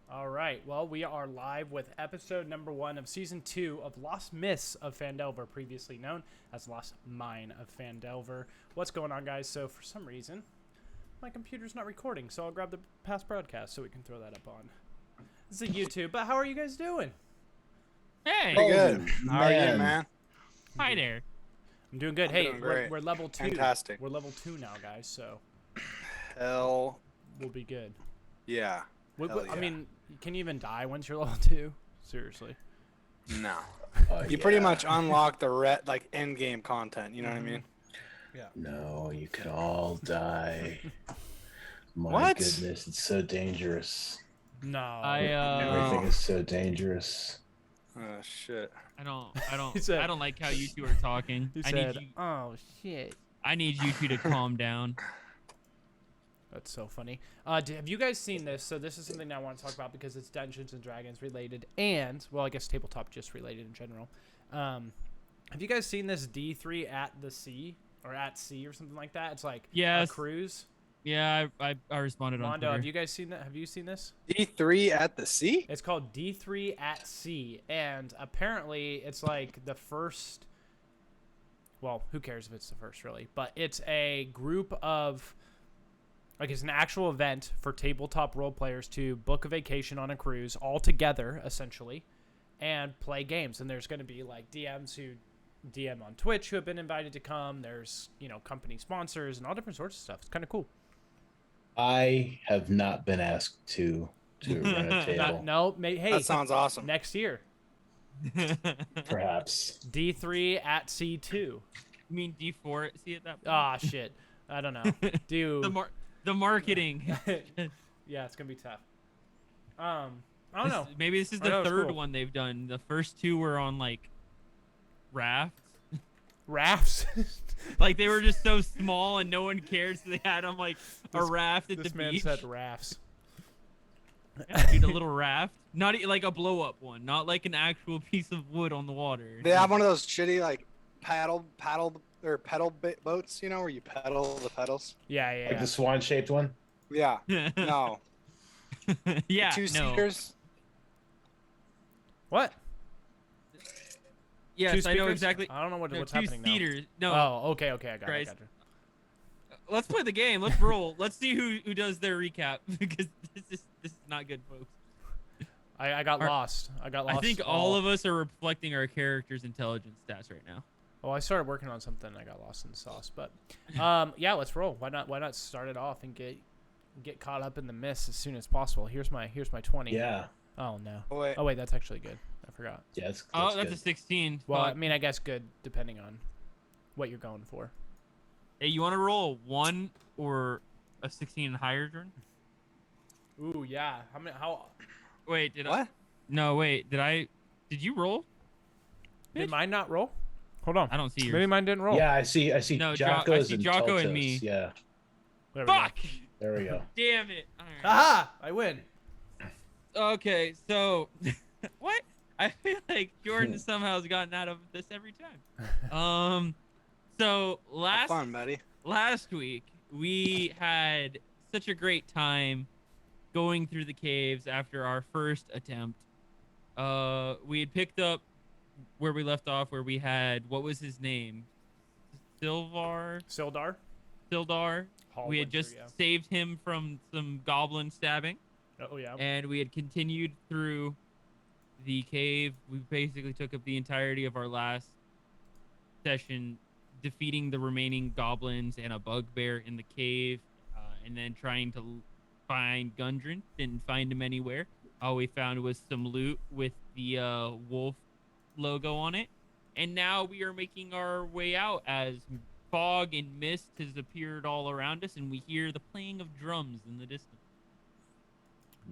All right, well, we are live with episode number 1 of season 2 of Lost Myths of Phandelver, previously known as Lost Mine of Phandelver. What's going on, guys? So for some reason, my computer's not recording, so I'll grab the past broadcast so we can throw that up on. This is a YouTube, but how are you guys doing? Hey. Pretty good. How are you, man? Hi there. I'm doing good. Hey, we're level 2. Fantastic. We're level 2 now, guys, so Hell. we'll be good. Yeah. I mean, can you even die once you're level 2? Seriously. No. You pretty much unlock the end game content. You know what I mean? Yeah. No, you could all die. My What? goodness, it's so dangerous. No. Everything is so dangerous. Oh shit. I don't said- I don't like how you two are talking. He I said, need you oh, shit. I need you two to calm down. That's so funny. Have you guys seen this? So this is something I want to talk about because it's Dungeons and Dragons related and, well, I guess tabletop just related in general. Have you guys seen this D3 at the sea or at sea or something like that? It's like a cruise. Yeah, I responded on Mondo, Twitter. have you guys seen that? Have you seen this? D3 at the sea? It's called D3 at sea, and apparently it's like the first. Well, who cares if it's the first, really? But it's a group of. Like, it's an actual event for tabletop role players to book a vacation on a cruise all together, essentially, and play games. And there's going to be, like, DMs who DM on Twitch who have been invited to come. There's, you know, company sponsors and all different sorts of stuff. It's kind of cool. I have not been asked to run a table. Hey, That sounds awesome. next year. Perhaps. D3 at C2. You mean D4 at C at that point? Ah, shit. I don't know. Do the marketing. yeah, it's gonna be tough. I don't know. Maybe this is I know, the it's third cool. one they've done. The first two were on like rafts. Rafts. Like they were just so small and no one cared, so they had them like a raft at This the man beach. said rafts. Yeah, dude, a little raft, not like a blow up one, not like an actual piece of wood on the water. They have one of those shitty like pedal boats, you know, where you pedal the pedals. Yeah. Like the swan-shaped one? Yeah. No. Yeah, no. Two-seaters. What? Yes, Two I know speakers? exactly. I don't know what's No, happening now. two-seaters. No. Oh, okay. I got it. Christ. Gotcha. Let's play the game. Let's roll. Let's see who does their recap because this is not good, folks. I got lost. I think all of us are reflecting our character's intelligence stats right now. Oh, I started working on something. I got lost in the sauce, but yeah, let's roll. Why not start it off and get caught up in the mist as soon as possible. Here's my 20. Yeah. Oh no. Oh, wait. That's actually good. I forgot. Yeah, that's That's good. a 16. Well, Fuck. I mean, I guess good depending on what you're going for. Hey, you want to roll a 1 or a 16 and higher, Jordan? Ooh, yeah. How Wait, did What? No, wait. Did you roll? did mine not roll? Hold on. I don't see yours. Maybe mine didn't roll. Yeah, I see No, Jaakko's I see and Jaakko and Toltos. me. Yeah, There we go. Fuck! there we go. Damn it. All right. Aha! I win. Okay, so what? I feel like Jordan somehow has gotten out of this every time. So Have fun, buddy. last week we had such a great time going through the caves after our first attempt. We had picked up where we left off, where we had, what was his name? Sildar. Sildar. Hall We had Winter, just yeah. saved him from some goblin stabbing. Oh yeah. And we had continued through the cave. We basically took up the entirety of our last session defeating the remaining goblins and a bugbear in the cave, and then trying to find Gundren. Didn't find him anywhere. All we found was some loot with the wolf logo on it. And now we are making our way out as fog and mist has appeared all around us, and we hear the playing of drums in the distance.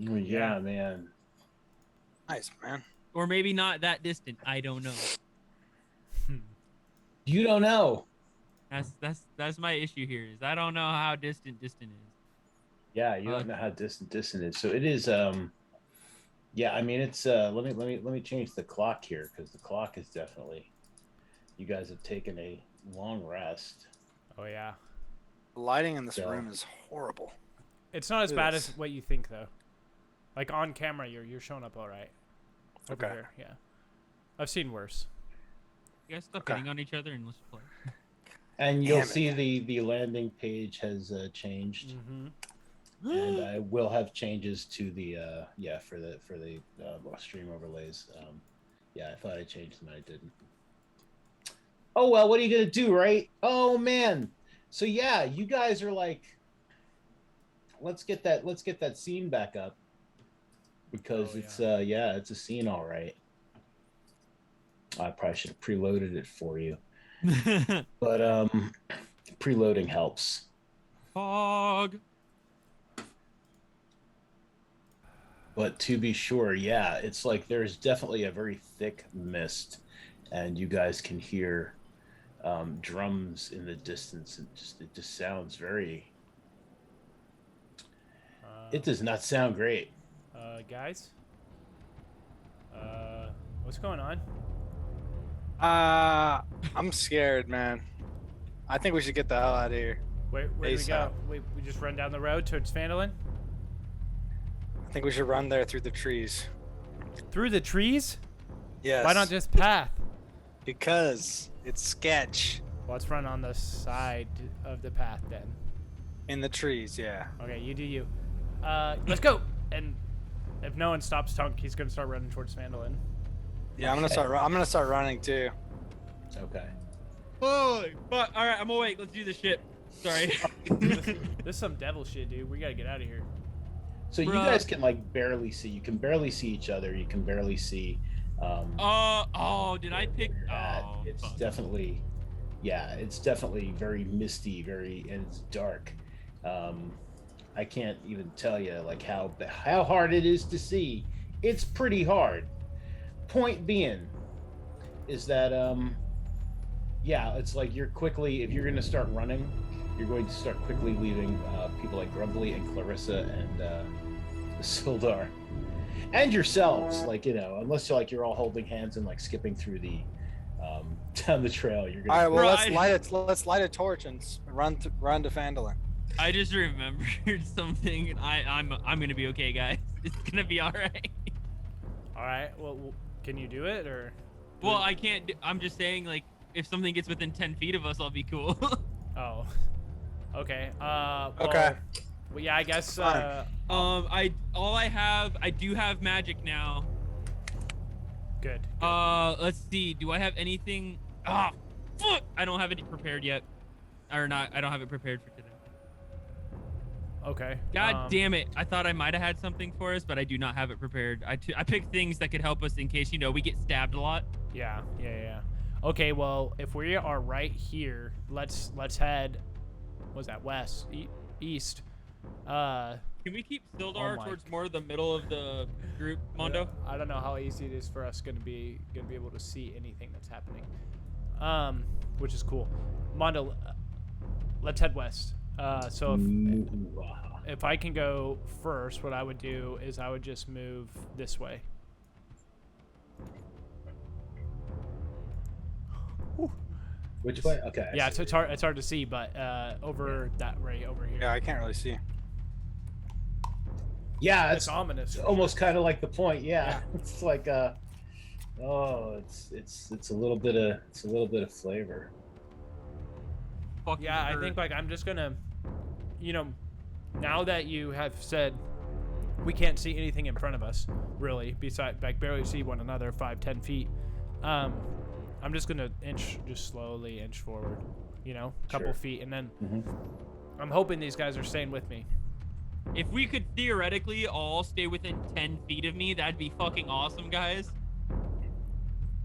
Oh, yeah, man. Nice, man. Or maybe not that distant. I don't know. You don't know. That's my issue here. Is I don't know how distant is. Yeah, you don't know how distant is. So it is. Yeah, I mean it's. Let me change the clock here because the clock is definitely. You guys have taken a long rest. Oh yeah. The lighting in this Yeah. room is horrible. It's not as It bad is. as what you think though. Like on camera, you're showing up all right. Over Okay. here, yeah. I've seen worse. You guys stop Okay. hitting on each other and let's play. And you'll Damn it. see the landing page has changed, Mm-hmm. and I will have changes to the for the stream overlays. Yeah, I thought I changed them, and I didn't. Oh well, what are you gonna do, right? Oh man, so yeah, you guys are like, let's get that scene back up because Oh, it's it's a scene, all right. I probably should have preloaded it for you, but preloading helps. Fog. But to be sure, yeah, it's like there's definitely a very thick mist, and you guys can hear drums in the distance, and it just sounds very. It does not sound great. Guys. What's going on? I'm scared, man. I think we should get the hell out of here. Where do we go? ASAP. We just run down the road towards Phandelver? I think we should run there through the trees. Through the trees? Yes. Why not just path? Because it's sketch. Let's run on the side of the path then. In the trees, yeah. Okay, you do you. Let's go. And if no one stops Tunk, he's gonna start running towards Phandelver. Yeah, I'm gonna start running too. Okay. Holy fuck! All right, I'm awake. Let's do this shit. Sorry. This is some devil shit, dude. We gotta get out of here. So you Bruh. guys can like barely see. You can barely see each other. You can barely see. Oh, did I pick? where you're at. Oh, It's fuck. definitely, yeah, it's definitely very misty, and it's dark. I can't even tell you like how hard it is to see. It's pretty hard. Point being, is that yeah, it's like you're quickly, if you're going to start running, you're going to start quickly leaving people like Grumbly and Clarissa and Sildar, and yourselves. Like, you know, unless you're all holding hands and like skipping through the down the trail, you're All right, gonna. well, Right. let's light a torch and run to Phandelver. I just remembered something. And I'm gonna be okay, guys. It's gonna be all right. All right. Well, can you do it or? Well, I can't. I'm just saying, like, if something gets within 10 feet of us, I'll be cool. Oh. Okay. Okay. Well, yeah, I guess. Fine. I do have magic now. Good. Let's see. Do I have anything? Ah, fuck! I don't have it prepared yet, or not. I don't have it prepared for today. Okay. God damn it! I thought I might have had something for us, but I do not have it prepared. I picked things that could help us in case, you know, we get stabbed a lot. Yeah. Okay. Well, if we are right here, let's head. What's that? West, east. Can we keep Sildar my towards more the middle of the group, Mondo? I don't know how easy it is for us gonna be able to see anything that's happening. Which is cool. Mondo, let's head west. So if I can go first, what I would do is I would just move this way. Which way? Okay. I Yeah, see. it's hard to see, but over that way over here. Yeah, I can't really see. Yeah, It's it's ominous. almost kind of like the point. Yeah, it's like oh, it's a little bit of flavor. Fucking Yeah, I hurt. think like I'm just gonna, you know, now that you have said we can't see anything in front of us, really, besides like barely see one another 5-10 feet. I'm just gonna just slowly inch forward, you know, a couple Sure. feet, and then Mhm. I'm hoping these guys are staying with me. If we could theoretically all stay within 10 feet of me, that'd be fucking awesome, guys.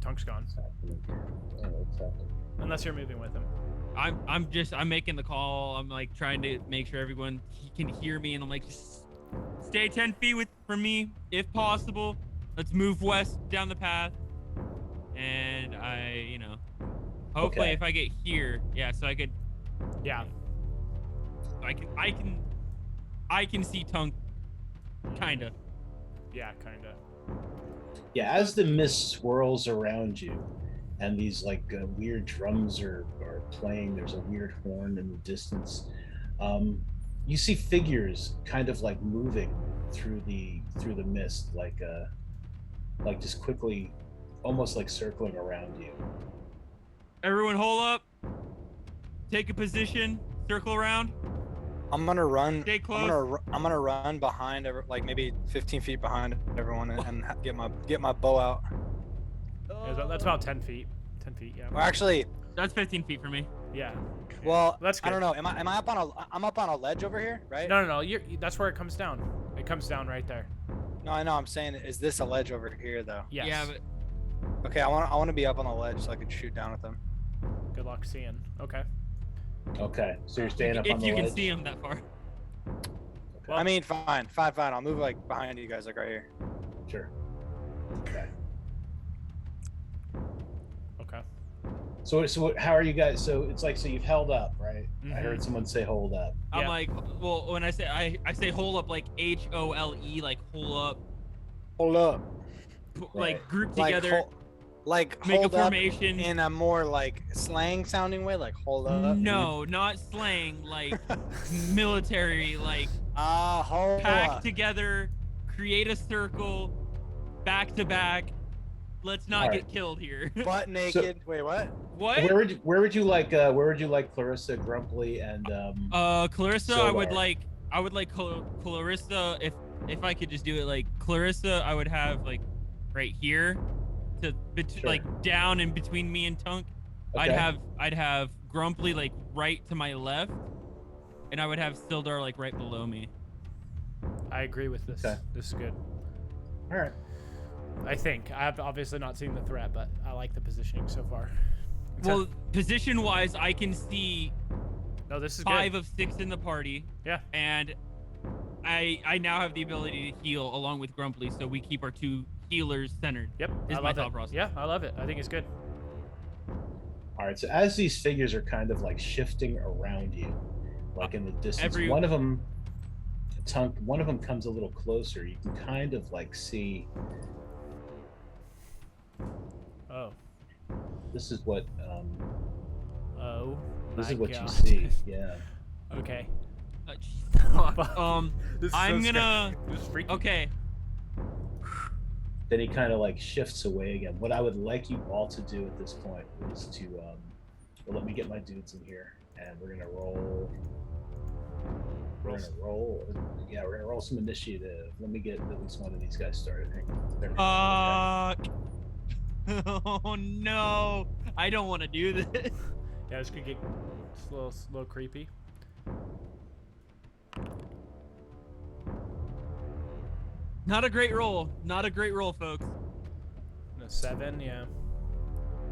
Tunk's gone, What's happening here? Oh, what's happening? unless you're moving with him. I'm making the call. I'm like trying to make sure everyone can hear me, and I'm like, just stay 10 feet from me if possible. Let's move west down the path, and hopefully Okay. if I get here, yeah, so I could, Yeah, I can see Tunk, kinda. yeah, kind of. Yeah, as the mist swirls around you, and these like weird drums are playing. There's a weird horn in the distance. You see figures kind of like moving through the mist, like just quickly, almost like circling around you. Everyone, hold up. Take a position. Circle around. I'm gonna run. Stay close. I'm gonna run behind, like maybe 15 feet behind everyone, and get my bow out. Yeah, that's about 10 feet. 10 feet, yeah. Well, actually, That's 15 feet for me. Yeah. well, That's I don't good. know. Am I up on I'm up on a ledge over here, right? No. That's where it comes down. It comes down right there. No, I know. I'm saying, is this a ledge over here though? Yes. Yeah, but Okay, I want to be up on the ledge so I can shoot down at them. Good luck seeing. Okay. Okay, so you're staying up on if the you ledge. can see him that far. Well, I mean, fine. I'll move like behind you guys, like right here. Sure. Okay. Okay. So how are you guys? So it's like, so you've held up, right? I Mhm. heard someone say hold up. I'm Yeah. like, well, when I say I say hold up, like HOLE, like hold up, Hold up. like group Like together, like make a hold up formation. in a more like slang sounding way, like hold up. No, not slang, like military, like Hold pack up. together, create a circle, back to back. Let's not Alright. get killed here. Butt naked. Wait, what? What? Where would you like Clarissa, Grumply, and Clarissa, So I would are- like Clarissa, if I could just do it like Clarissa, I would have like right here to Sure. like down in between me and Tunk. I'd Okay. have Grumply like right to my left, and I would have Sildar like right below me. I agree with this. Okay. This is good. All right. I think. I've obviously not seen the threat, but I like the positioning so far. Well, position-wise, I can see No, this is 5 good. of 6 in the party. Yeah. And I now have the ability to heal along with Grumply, so we keep our 2 healers centered. Yep. Is I my love thought it. process. Yeah, I love it. I think it's good. All right. So as these figures are kind of like shifting around you, like in the distance, Every- one of them comes a little closer. You can kind of like see. Oh. This is what. Oh. This my is what God. you see. Yeah. Okay. This is I'm so gonna. scary. This is freaky. Okay. Then he kind of like shifts away again. What I would like you all to do at this point is to well, let me get my dudes in here, and we're gonna roll. We're gonna roll. Yeah, we're gonna roll some initiative. Let me get at least one of these guys started. There we go. Oh no! I don't want to do this. Yeah, this could get a little creepy. Not a great roll. Not a great roll, folks. No, 7, yeah.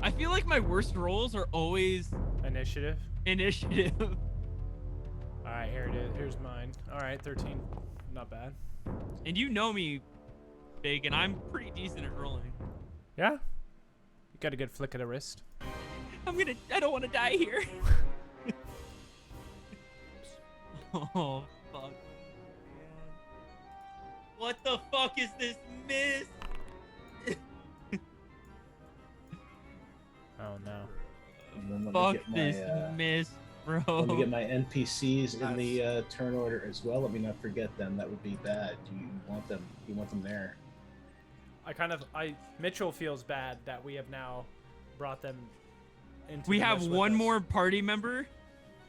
I feel like my worst rolls are always Initiative. initiative. All right, here it is. Here's mine. All right, 13. Not bad. And you know me, Big, and I'm pretty decent at rolling. Yeah. You got a good flick of the wrist. I don't want to die here. Oh, fuck. Man. What the fuck is this miss? Oh no. And then let me Fuck get my, this miss, bro. Let me get my NPCs in the turn order as well. Let me not forget them. That would be bad. You want them? You want them there? Mitchell feels bad that we have now brought them into. We the have mess with one us. more party member,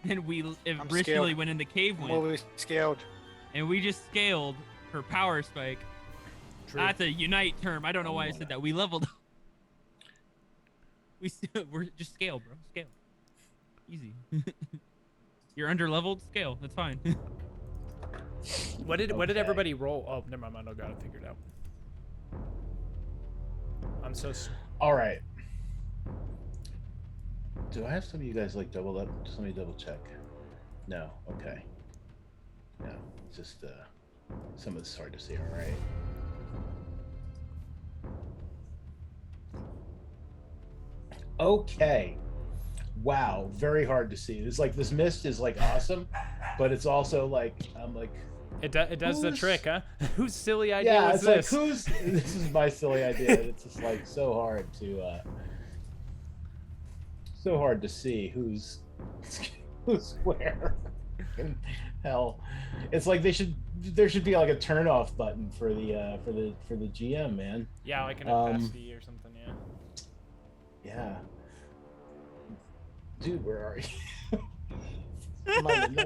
and we originally scared. went in the cave Well, with, we scaled. and we just scaled her power spike. True. That's a unite term. I don't know why I said that. We leveled up. We're just scale, bro. Scale. Easy. You're under leveled. Scale. That's fine. What did Okay. everybody roll? Oh, never mind. Mondo got it figured out. I'm so. All right. Do I have some of you guys like doubled up? Just let me double check. No. Okay. No. It's just some of this is hard to see. All right. Okay. Wow. Very hard to see. It's like this mist is like awesome, but it's also like I'm like. It does the Who's- trick, huh? Whose silly idea Yeah, was it's this? like who's this is my silly idea. It's just like so hard to see who's where. Fucking hell, it's like there should be like a turn off button for the GM, man. Yeah, like an Um, opacity or something. Yeah. Yeah, dude, where are you? Come on,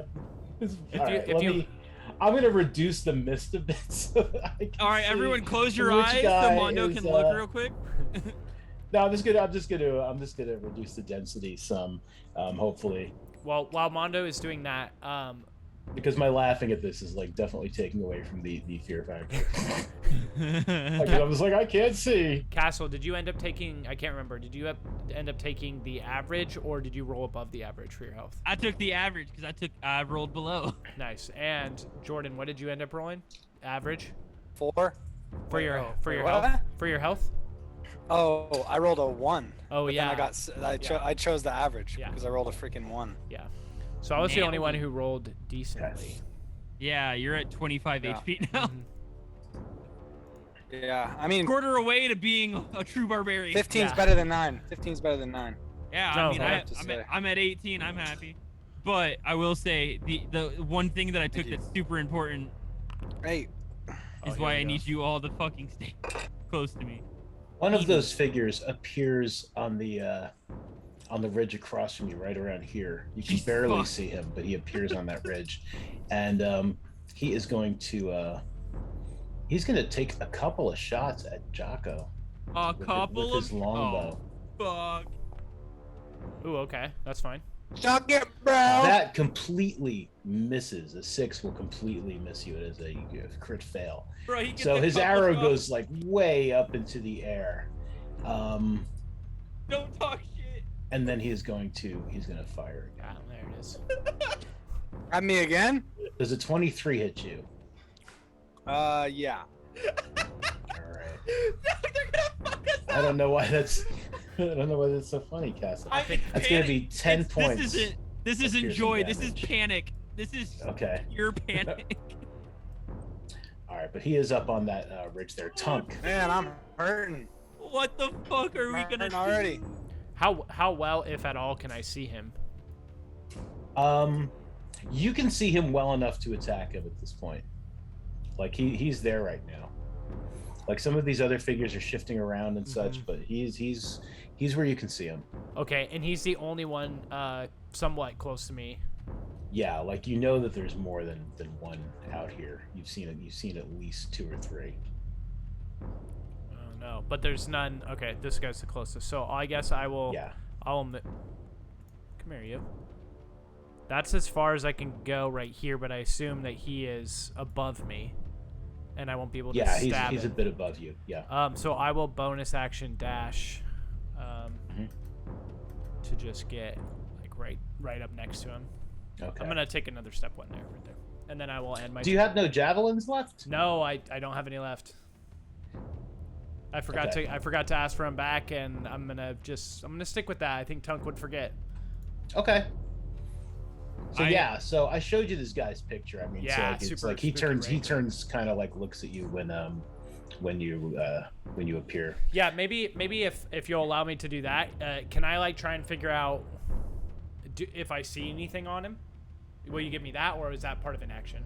I'm gonna reduce the mist a bit so that I can All right, see everyone, close your which eyes guy so Mondo is, can look real quick. No, I'm just gonna reduce the density some, hopefully, Well, while Mondo is doing that, because my laughing at this is like definitely taking away from the fear factor. Like, I was like, I can't see. Castle, did you end up taking? I can't remember. Did you end up taking the average, or did you roll above the average for your health? I took the average because I rolled below. Nice. And Jordan, what did you end up rolling? Average 4. for your What? health. For your health. Oh, I rolled a 1. Oh But yeah. then I chose the average Yeah. because I rolled a freaking 1. Yeah. So I was the only Nailed one it. who rolled decently. Yeah, you're at 25 Yeah. HP now. Mhm. Yeah, I mean, Quarter away to being a true barbarian. 15's Yeah. better than 9. 15's better than 9. Yeah, No, I mean, I have to say. I'm at 18. I'm happy. But I will say the one thing that I took Thank you. that's super important Hey, is here why we I go. need you all to fucking stay close to me. One of those figures appears on the ridge across from you, right around here. You can Jesus barely fuck. see him, but he appears on that ridge, and he is going to he's going to take a couple of shots at Jaakko A with couple his of longbow. Oh, fuck. Ooh, okay, that's fine. Chuck it, bro. That completely misses. A 6 will completely miss you as a crit fail. Bro, he gets So a his couple arrow shots. goes like way up into the air. Don't talk shit. And then he's gonna fire again. Ah, there it is. At me again? Does a 23 hit you? Yeah. All right. They're gonna fuck us I don't know why that's so funny, Castle. I think That's gonna be 10 points. This isn't piercing joy. This is damage. panic. This is Okay. pure panic. All right, but he is up on that ridge there. Tunk. Man, I'm hurting. What the fuck are we gonna do? Already. How well, if at all, can I see him? You can see him well enough to attack him at this point. Like he's there right now. Like some of these other figures are shifting around and such, but he's where you can see him. Okay, and he's the only one somewhat close to me. Yeah, like you know that there's more than one out here. You've seen at least 2 or 3. Oh no, but there's none. Okay, this guy's the closest. So I guess I will. Yeah. Come here, you. That's as far as I can go right here, but I assume that he is above me, and I won't be able to stab Yeah, he's a him. bit above you. Yeah. So I will bonus action dash, to just get like right up next to him. Okay. I'm gonna take another step one there, right there, and then I will end my. Do you have no javelins left? No, I don't have any left. I forgot to ask for him back, and I'm gonna stick with that. I think Tunk would forget. Okay. So so I showed you this guy's picture. I mean, Yeah, so like it's super like he spooky, turns kind of like looks at you when you appear. Yeah, maybe if you'll allow me to do that, can I like try and figure out if I see anything on him? Will you give me that, or is that part of an action?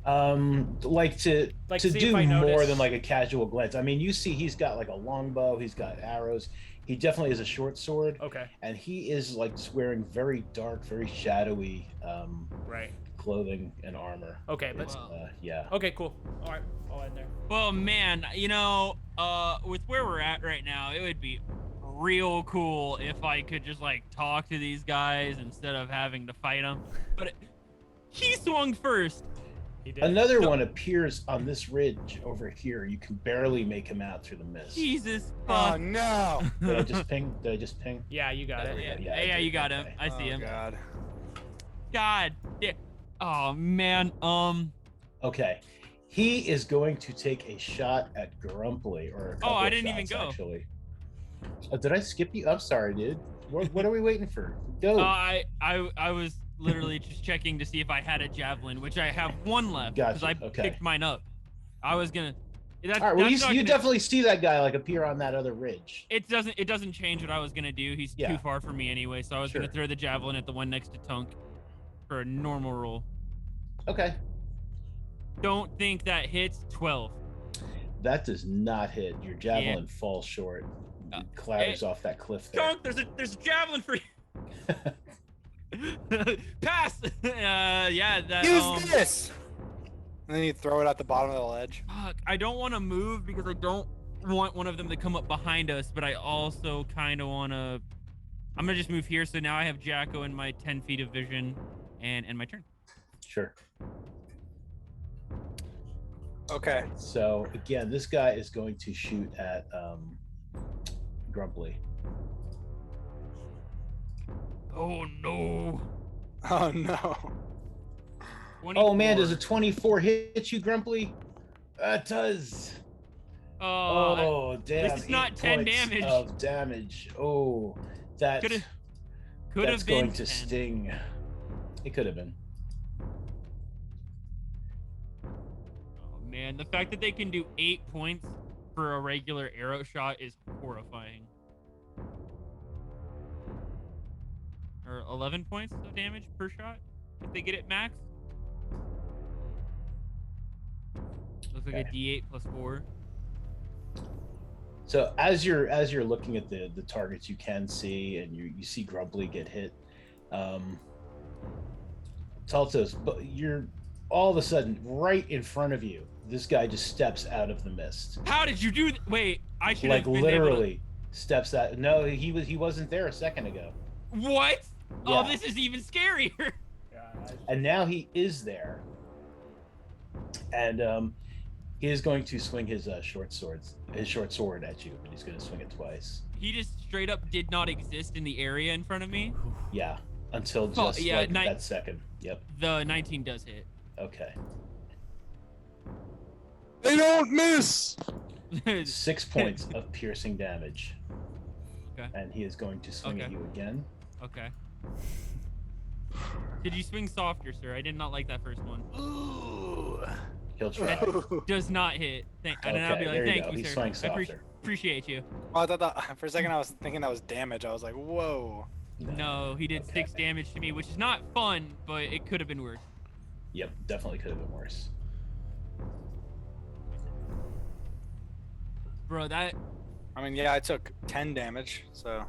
Like to see do if I more notice- than like a casual glance. I mean, you see he's got like a longbow, he's got arrows. He definitely has a short sword. Okay. And he is like just wearing very dark, very shadowy Right. clothing and armor. Okay, but Yeah. okay, cool. All right, I'll end there. Well, man, with where we're at right now, it would be real cool if I could just like talk to these guys instead of having to fight them. But he swung first. He did. Another one appears on this ridge over here. You can barely make him out through the mist. Jesus. Oh no. Did I just ping? Yeah, you got it. Yeah, you got him. I see him. God. God. Yeah. Oh man. Okay. He is going to take a shot at Grumply, or a couple I of didn't even shots, go. Actually. Oh, did I skip you? I'm sorry, dude. What are we waiting for? Go. I was literally just checking to see if I had a javelin, which I have one left because Gotcha, I okay. picked mine up. I was gonna. All right. Well, you definitely see that guy like appear on that other ridge. It doesn't change what I was gonna do. He's too far from me anyway, so I was gonna throw the javelin at the one next to Tunk for a normal roll. Okay. Don't think that hits 12. That does not hit. Your javelin falls short. It clatters off that cliff there. Tunk, there's a javelin for you. Pass. Use this. And then you throw it at the bottom of the ledge. Fuck, I don't want to move because I don't want one of them to come up behind us, but I also kind of want to. I'm gonna just move here, so now I have Jaakko in my 10 feet of vision, and my turn. Sure. Okay. So again, this guy is going to shoot at Grumply. Oh no. Oh no. 24. Oh man, does a 24 hit you, Grumply? It does. Oh, Damn. this is not 8 10 points damage. of damage. Oh, that could that's have been going to 10. sting. It could have been. Oh man, the fact that they can do 8 points for a regular arrow shot is horrifying. Or 11 points of damage per shot if they get it max. Looks like a D8 plus 4. So as you're looking at the targets you can see, and you see Grumply get hit, Toltos, but you're all of a sudden right in front of you. This guy just steps out of the mist. How did you do that? Wait, I should Like have been literally steps out. No, he wasn't there a second ago. What? Oh, Yeah. this is even scarier. Yeah, And now he is there. And he is going to swing his short sword at you, but he's going to swing it twice. He just straight up did not exist in the area in front of me. Yeah, until Oh, just yeah, that second. Yep. The 19 does hit. Okay. They don't miss. 6 points of piercing damage. Okay. And he is going to swing at Okay. you again. Okay. Did you swing softer, sir? I did not like that first one. Ooh. He'll try. Does not hit. And then I'll be like, there you thank go. you, He's sir. swinging I softer. appreciate you. Oh, I thought that for a second I was thinking that was damage. I was like, whoa. No, he did Okay. 6 damage to me, which is not fun, but it could have been worse. Yep, definitely could have been worse. Bro, that I mean, yeah, I took 10 damage, so.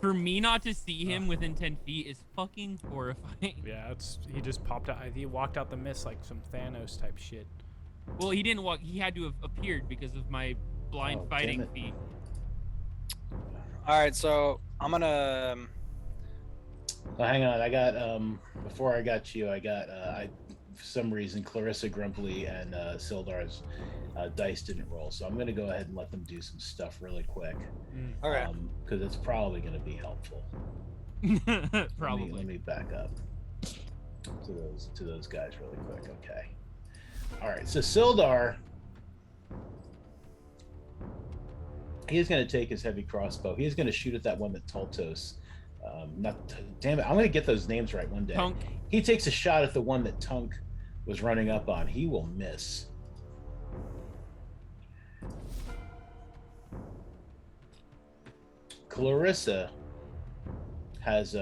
for me not to see him within 10 feet is fucking horrifying. yeah. He just popped out. He walked out the mist like some Thanos type shit. Well, he didn't walk. He had to have appeared because of my blind Oh, fighting damn it. feat. All right, so I'm gonna. Oh, hang on, I got before I got you, I got for some reason Clarissa Grumply and Sildar's dice didn't roll, so I'm gonna go ahead and let them do some stuff really quick. Okay. Because it's probably gonna be helpful. Probably. Let me back up to those guys really quick. Okay. All right. So Sildar, he is going to take his heavy crossbow. He is going to shoot at that one that Toltos. Damn it! I'm going to get those names right one day. Tunk. He takes a shot at the one that Tunk was running up on. He will miss. Clarissa has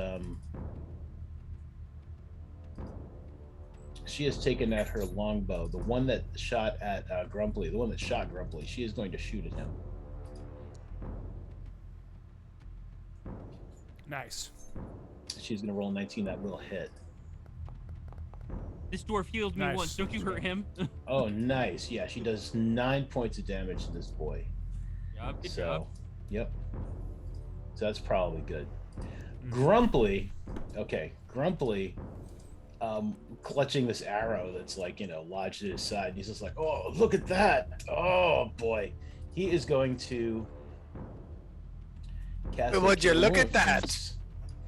she has taken out her longbow, the one that shot at Grumply, the one that shot Grumply. She is going to shoot at him. Nice. She's going to roll 19. That will hit. This dwarf healed me Nice. once. Don't you hurt him? Oh, nice. Yeah, she does 9 points of damage to this boy. Good So, job. yep. So that's probably good. Grumply, okay, Grumply, clutching this arrow that's like, lodged at his side. He's just like, oh, look at that. Oh, boy. He is going to cast. Would you Cure look at Wounds. that?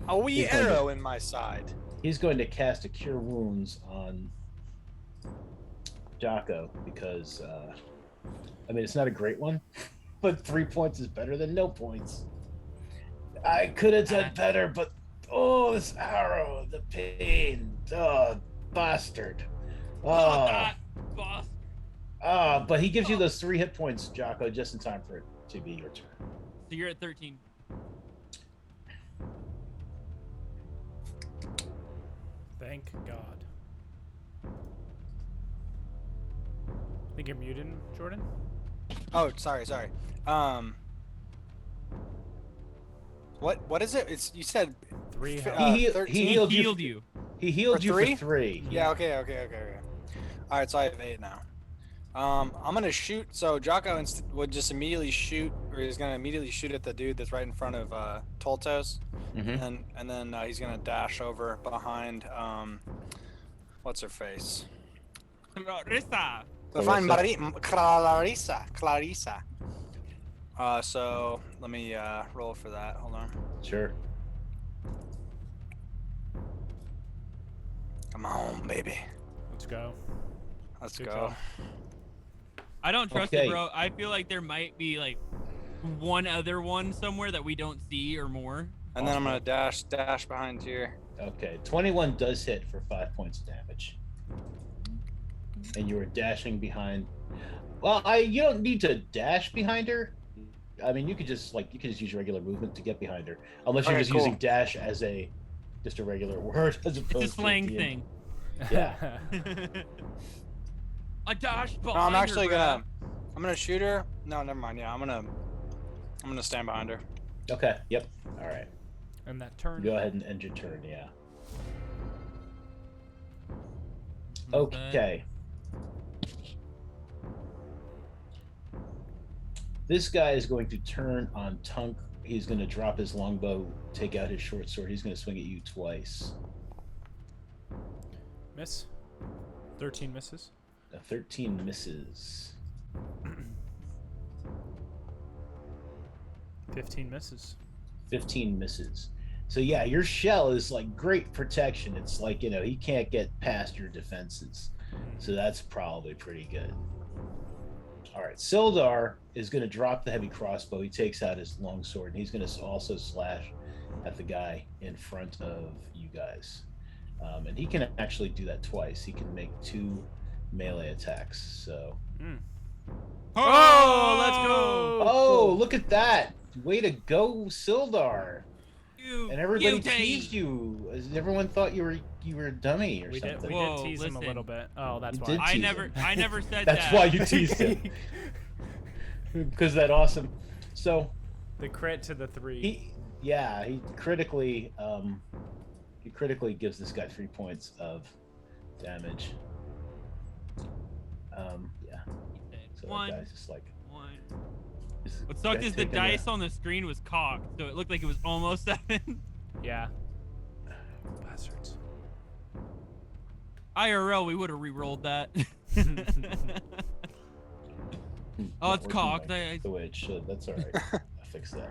A wee He's going arrow in my side. He's going to cast a Cure Wounds on Jaakko because, it's not a great one, but 3 points is better than no points. I could have done better, but this arrow, the pain, bastard. That bastard. But he gives you those 3 hit points, Jaakko, just in time for it to be your turn. So you're at 13. Thank God. I think you're muted, Jordan. Oh, sorry. What is it? It's you said 3 He- health. He 13? healed Healed you. you. He healed For you 3? for 3. Yeah, okay. All right, so I have 8 now. I'm gonna shoot. So Jaakko would just immediately shoot, or he's gonna immediately shoot at the dude that's right in front of Toltos, Mhm. and then he's gonna dash over behind what's her face? Clarissa. Behind Clarissa. So let me roll for that. Hold on. Sure. Come on, baby. Let's go. Let's Good go. call. I don't trust Okay. it, bro. I feel like there might be like one other one somewhere that we don't see or more. And then I'm gonna dash behind here. Okay, 21 does hit for 5 points of damage. And you were dashing behind. Well, you don't need to dash behind her. I mean, you could just use your regular movement to get behind her, unless you're Okay, just cool. using dash as just a regular word as opposed It's a slang to thing. Yeah. A dash behind No, I'm her, actually bruh. I'm gonna shoot her. No, never mind. Yeah, I'm gonna stand behind her. Okay. Yep. All right. And that turn. Go ahead and end your turn. Yeah. Who's that? Okay. This guy is going to turn on Tunk. He's going to drop his longbow, take out his short sword. He's going to swing at you twice. Miss. 13 misses. 13 misses. 15 misses. 15 misses. So yeah, your shell is like great protection. It's like, you know, he can't get past your defenses. So that's probably pretty good. All right, Sildar is going to drop the heavy crossbow. He takes out his long sword, and he's going to also slash at the guy in front of you guys. And he can actually do that twice. He can make 2 melee attacks. So. Oh, let's go! Oh, look at that! Way to go, Sildar! And everybody Beauty. teased you. Everyone thought you were a dummy or We something. did Whoa, tease him a little bit. Oh, that's You why. did. I tease never him. said That's that. why you teased him. Because that awesome. So The crit to the 3. he critically gives this guy 3 points of damage. Yeah. So One. that guy's just like. What sucked is the dice on the screen was cocked, so it looked like it was almost 7. Yeah. Bastards. IRL, we would have re-rolled that. Oh, it's cocked. The way it should. That's all right. I'll fix that.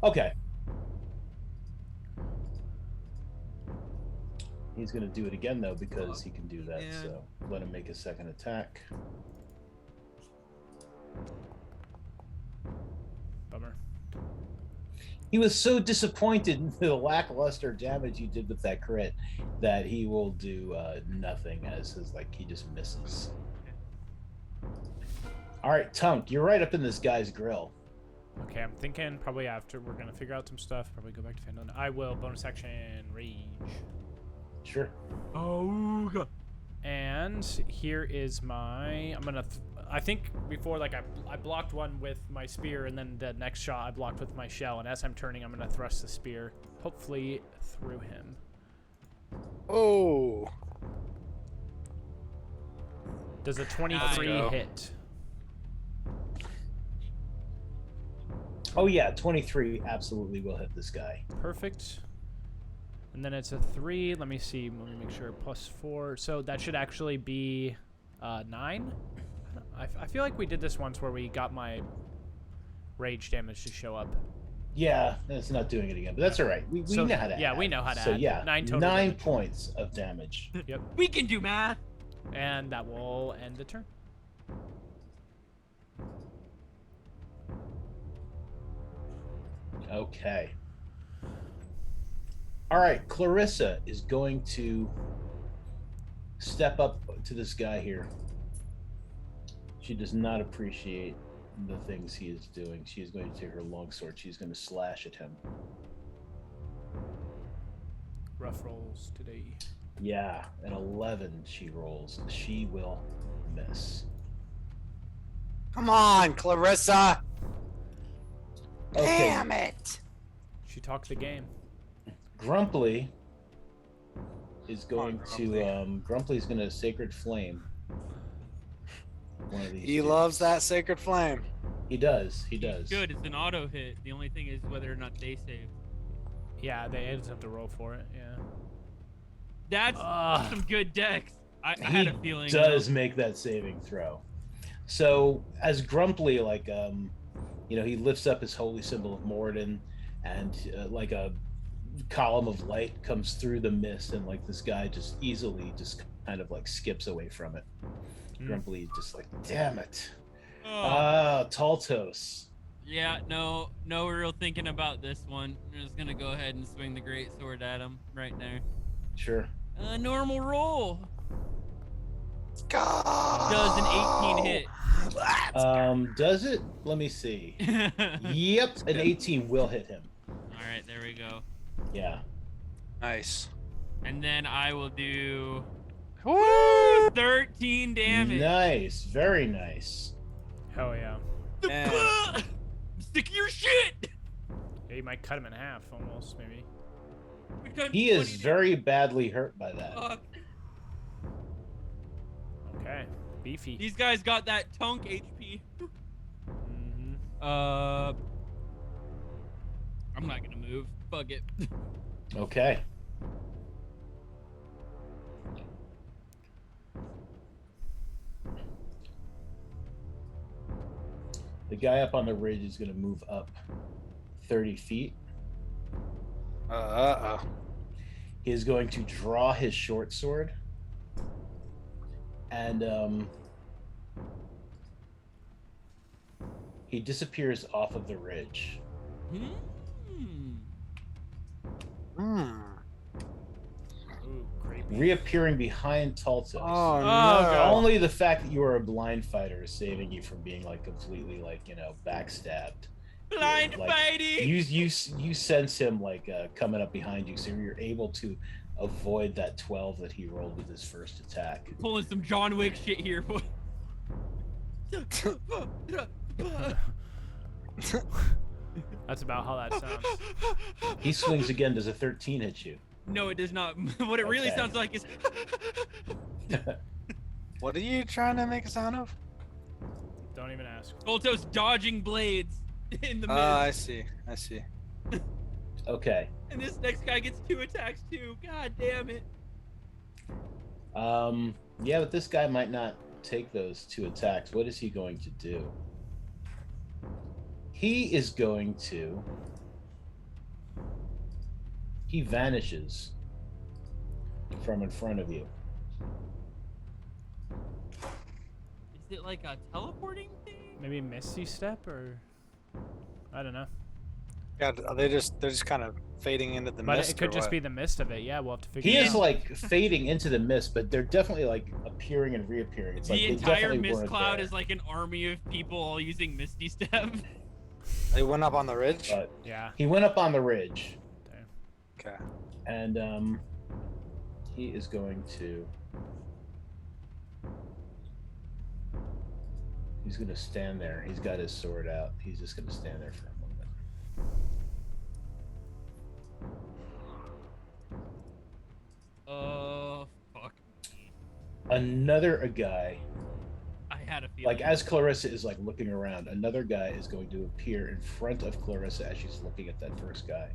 Okay. He's gonna do it again though because he can do that. Yeah. So let him make a second attack. Bummer. He was so disappointed in the lackluster damage you did with that crit that he will do nothing as his like he just misses. All right, Tunk, you're right up in this guy's grill. Okay, I'm thinking probably after we're going to figure out some stuff, probably go back to Phandelver. I will. Bonus action, rage. Sure. Oh, God. And here is my... I'm going to... I think before, like, I blocked one with my spear, and then the next shot I blocked with my shell. And as I'm turning, I'm going to thrust the spear, hopefully through him. Oh. Does a 23 go. hit? Oh yeah, 23 absolutely will hit this guy. Perfect. And then it's a 3. Let me see. Let me make sure. +4. So that should actually be 9. I feel like we did this once where we got my rage damage to show up. Yeah, it's not doing it again, but that's all right. We So, know how to yeah, add. we know how to so add. yeah, 9 total 9 damage. points of damage. Yep. We can do math. And that will end the turn. Okay. All right, Clarissa is going to step up to this guy here. She does not appreciate the things he is doing. She is going to take her longsword. She's going to slash at him. Rough rolls today. Yeah, an 11 she rolls. She will miss. Come on, Clarissa. Okay. Damn it. She talked the game. Grumply is going Grumply. Grumply's going to Sacred Flame. One of these He dudes. loves that sacred flame. He does. He does. Good. It's an auto hit. The only thing is whether or not they save. Yeah, they just have to roll for it. Yeah. That's some good decks. I had a feeling. He does make that saving throw. So as Grumply, like, he lifts up his holy symbol of Moradin, and like a column of light comes through the mist, and like this guy just easily just kind of like skips away from it. Grumply just like, damn it. Toltos. Yeah, no real thinking about this one. I'm just gonna go ahead and swing the great sword at him right there. Sure. Normal roll. Go. Does an 18 hit? Does it? Let me see. Yep, an 18 will hit him. All right, there we go. Yeah. Nice. And then I will do Woo! 13 damage. Nice. Very nice. Hell yeah. Man. I'm sick of your shit. Yeah, you might cut him in half almost, maybe. He is very badly hurt by that. Fuck. Okay. Beefy. These guys got that tunk HP. Mm-hmm. I'm not gonna move. Fuck it. Okay. The guy up on the ridge is going to move up 30 feet. He is going to draw his short sword. And he disappears off of the ridge. Ooh, creepy. Reappearing behind Toltos. Oh, no. God. Only the fact that you are a blind fighter is saving you from being like completely like, you know, backstabbed. Blind Like, fighting. You sense him like coming up behind you, so you're able to avoid that 12 that he rolled with his first attack. Pulling some John Wick shit here, boy. That's about how that sounds. He swings again. Does a 13 hit you? No, it does not. What it really Okay. sounds like is. What are you trying to make a sound of? Don't even ask. Toltos dodging blades in the mid. I see. I see. Okay. And this next guy gets 2 attacks too. God damn it. Yeah, but this guy might not take those 2 attacks. What is he going to do? He is going to... He vanishes from in front of you. Is it like a teleporting thing? Maybe Misty Step or I don't know. Yeah, they're just kind of fading into the But mist. it could or just what? be the mist of it. Yeah, we'll have to figure He it is out. like fading into the mist, but they're definitely like appearing and reappearing. It's like The they entire definitely mist weren't cloud there. is like an army of people all using Misty Step. They went up on the ridge. But Yeah. he went up on the ridge, Okay. and he is going to. He's going to stand there. He's got his sword out. He's just going to stand there for a moment. Fuck. Another guy, I had a feeling. like as Clarissa is like looking around, another guy is going to appear in front of Clarissa as she's looking at that first guy,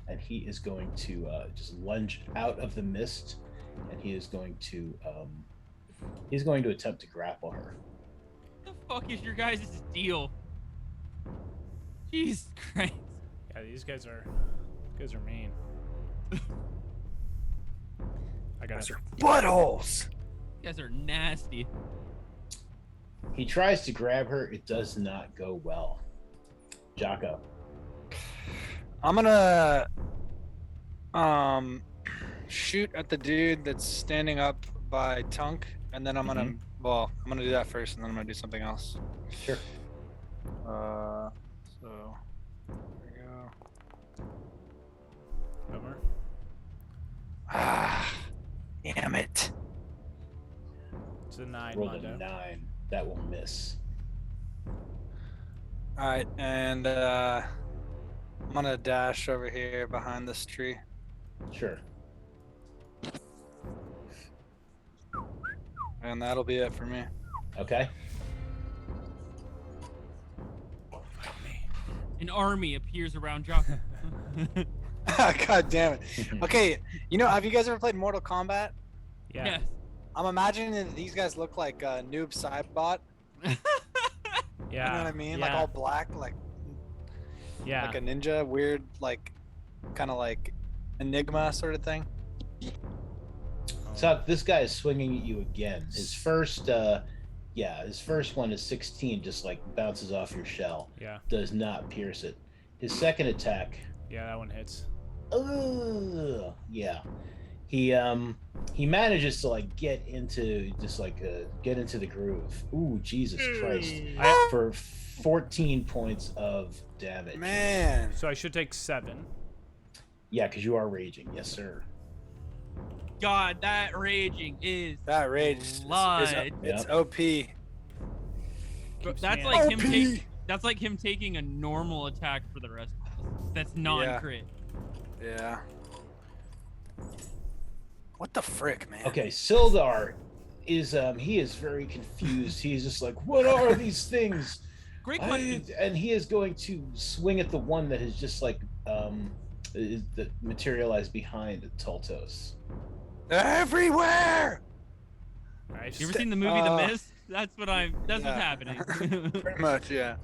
and he is going to just lunge out of the mist, and he is going to attempt to grapple her. What the fuck is your guys' deal? Jesus Christ. Yeah, these guys are mean. I got Those it. are buttholes. You guys are nasty. He tries to grab her. It does not go well. Jaakko. I'm gonna shoot at the dude that's standing up by Tunk, and then I'm gonna I'm gonna do that first, and then I'm gonna do something else. Sure. So there we go. Bummer. Ah, damn it. It's a 9, Rolled Mondo. a 9. That will miss. All right, and I'm gonna dash over here behind this tree. Sure. And that'll be it for me. Okay. An army appears around Jaakko. God damn it. Okay, have you guys ever played Mortal Kombat? Yeah. Yes. I'm imagining that these guys look like Noob Saibot. Yeah. You know what I mean? Yeah. Like all black, like yeah. a ninja, weird, like kind of like Enigma sort of thing. So this guy is swinging at you again. His first one is 16, just like bounces off your shell. Yeah. Does not pierce it. His second attack, Yeah, that one hits. yeah. He manages to like get into the groove. Ooh, Jesus Christ. For 14 points of damage. Man. So I should take 7. Yeah, because you are raging. Yes, sir. God, that raging is That rage is blood. it's Yep. OP. Keeps That's me like in. him that's like him taking a normal attack for the rest of us. That's non-crit. Yeah. What the frick, man? Okay, Sildar, he is very confused. He's just like, what are these things? Great question. And he is going to swing at the one that is just like that materialized behind Toltos. Everywhere. Nice. You ever seen the movie The Mist? That's Yeah. what's happening. Pretty much, yeah.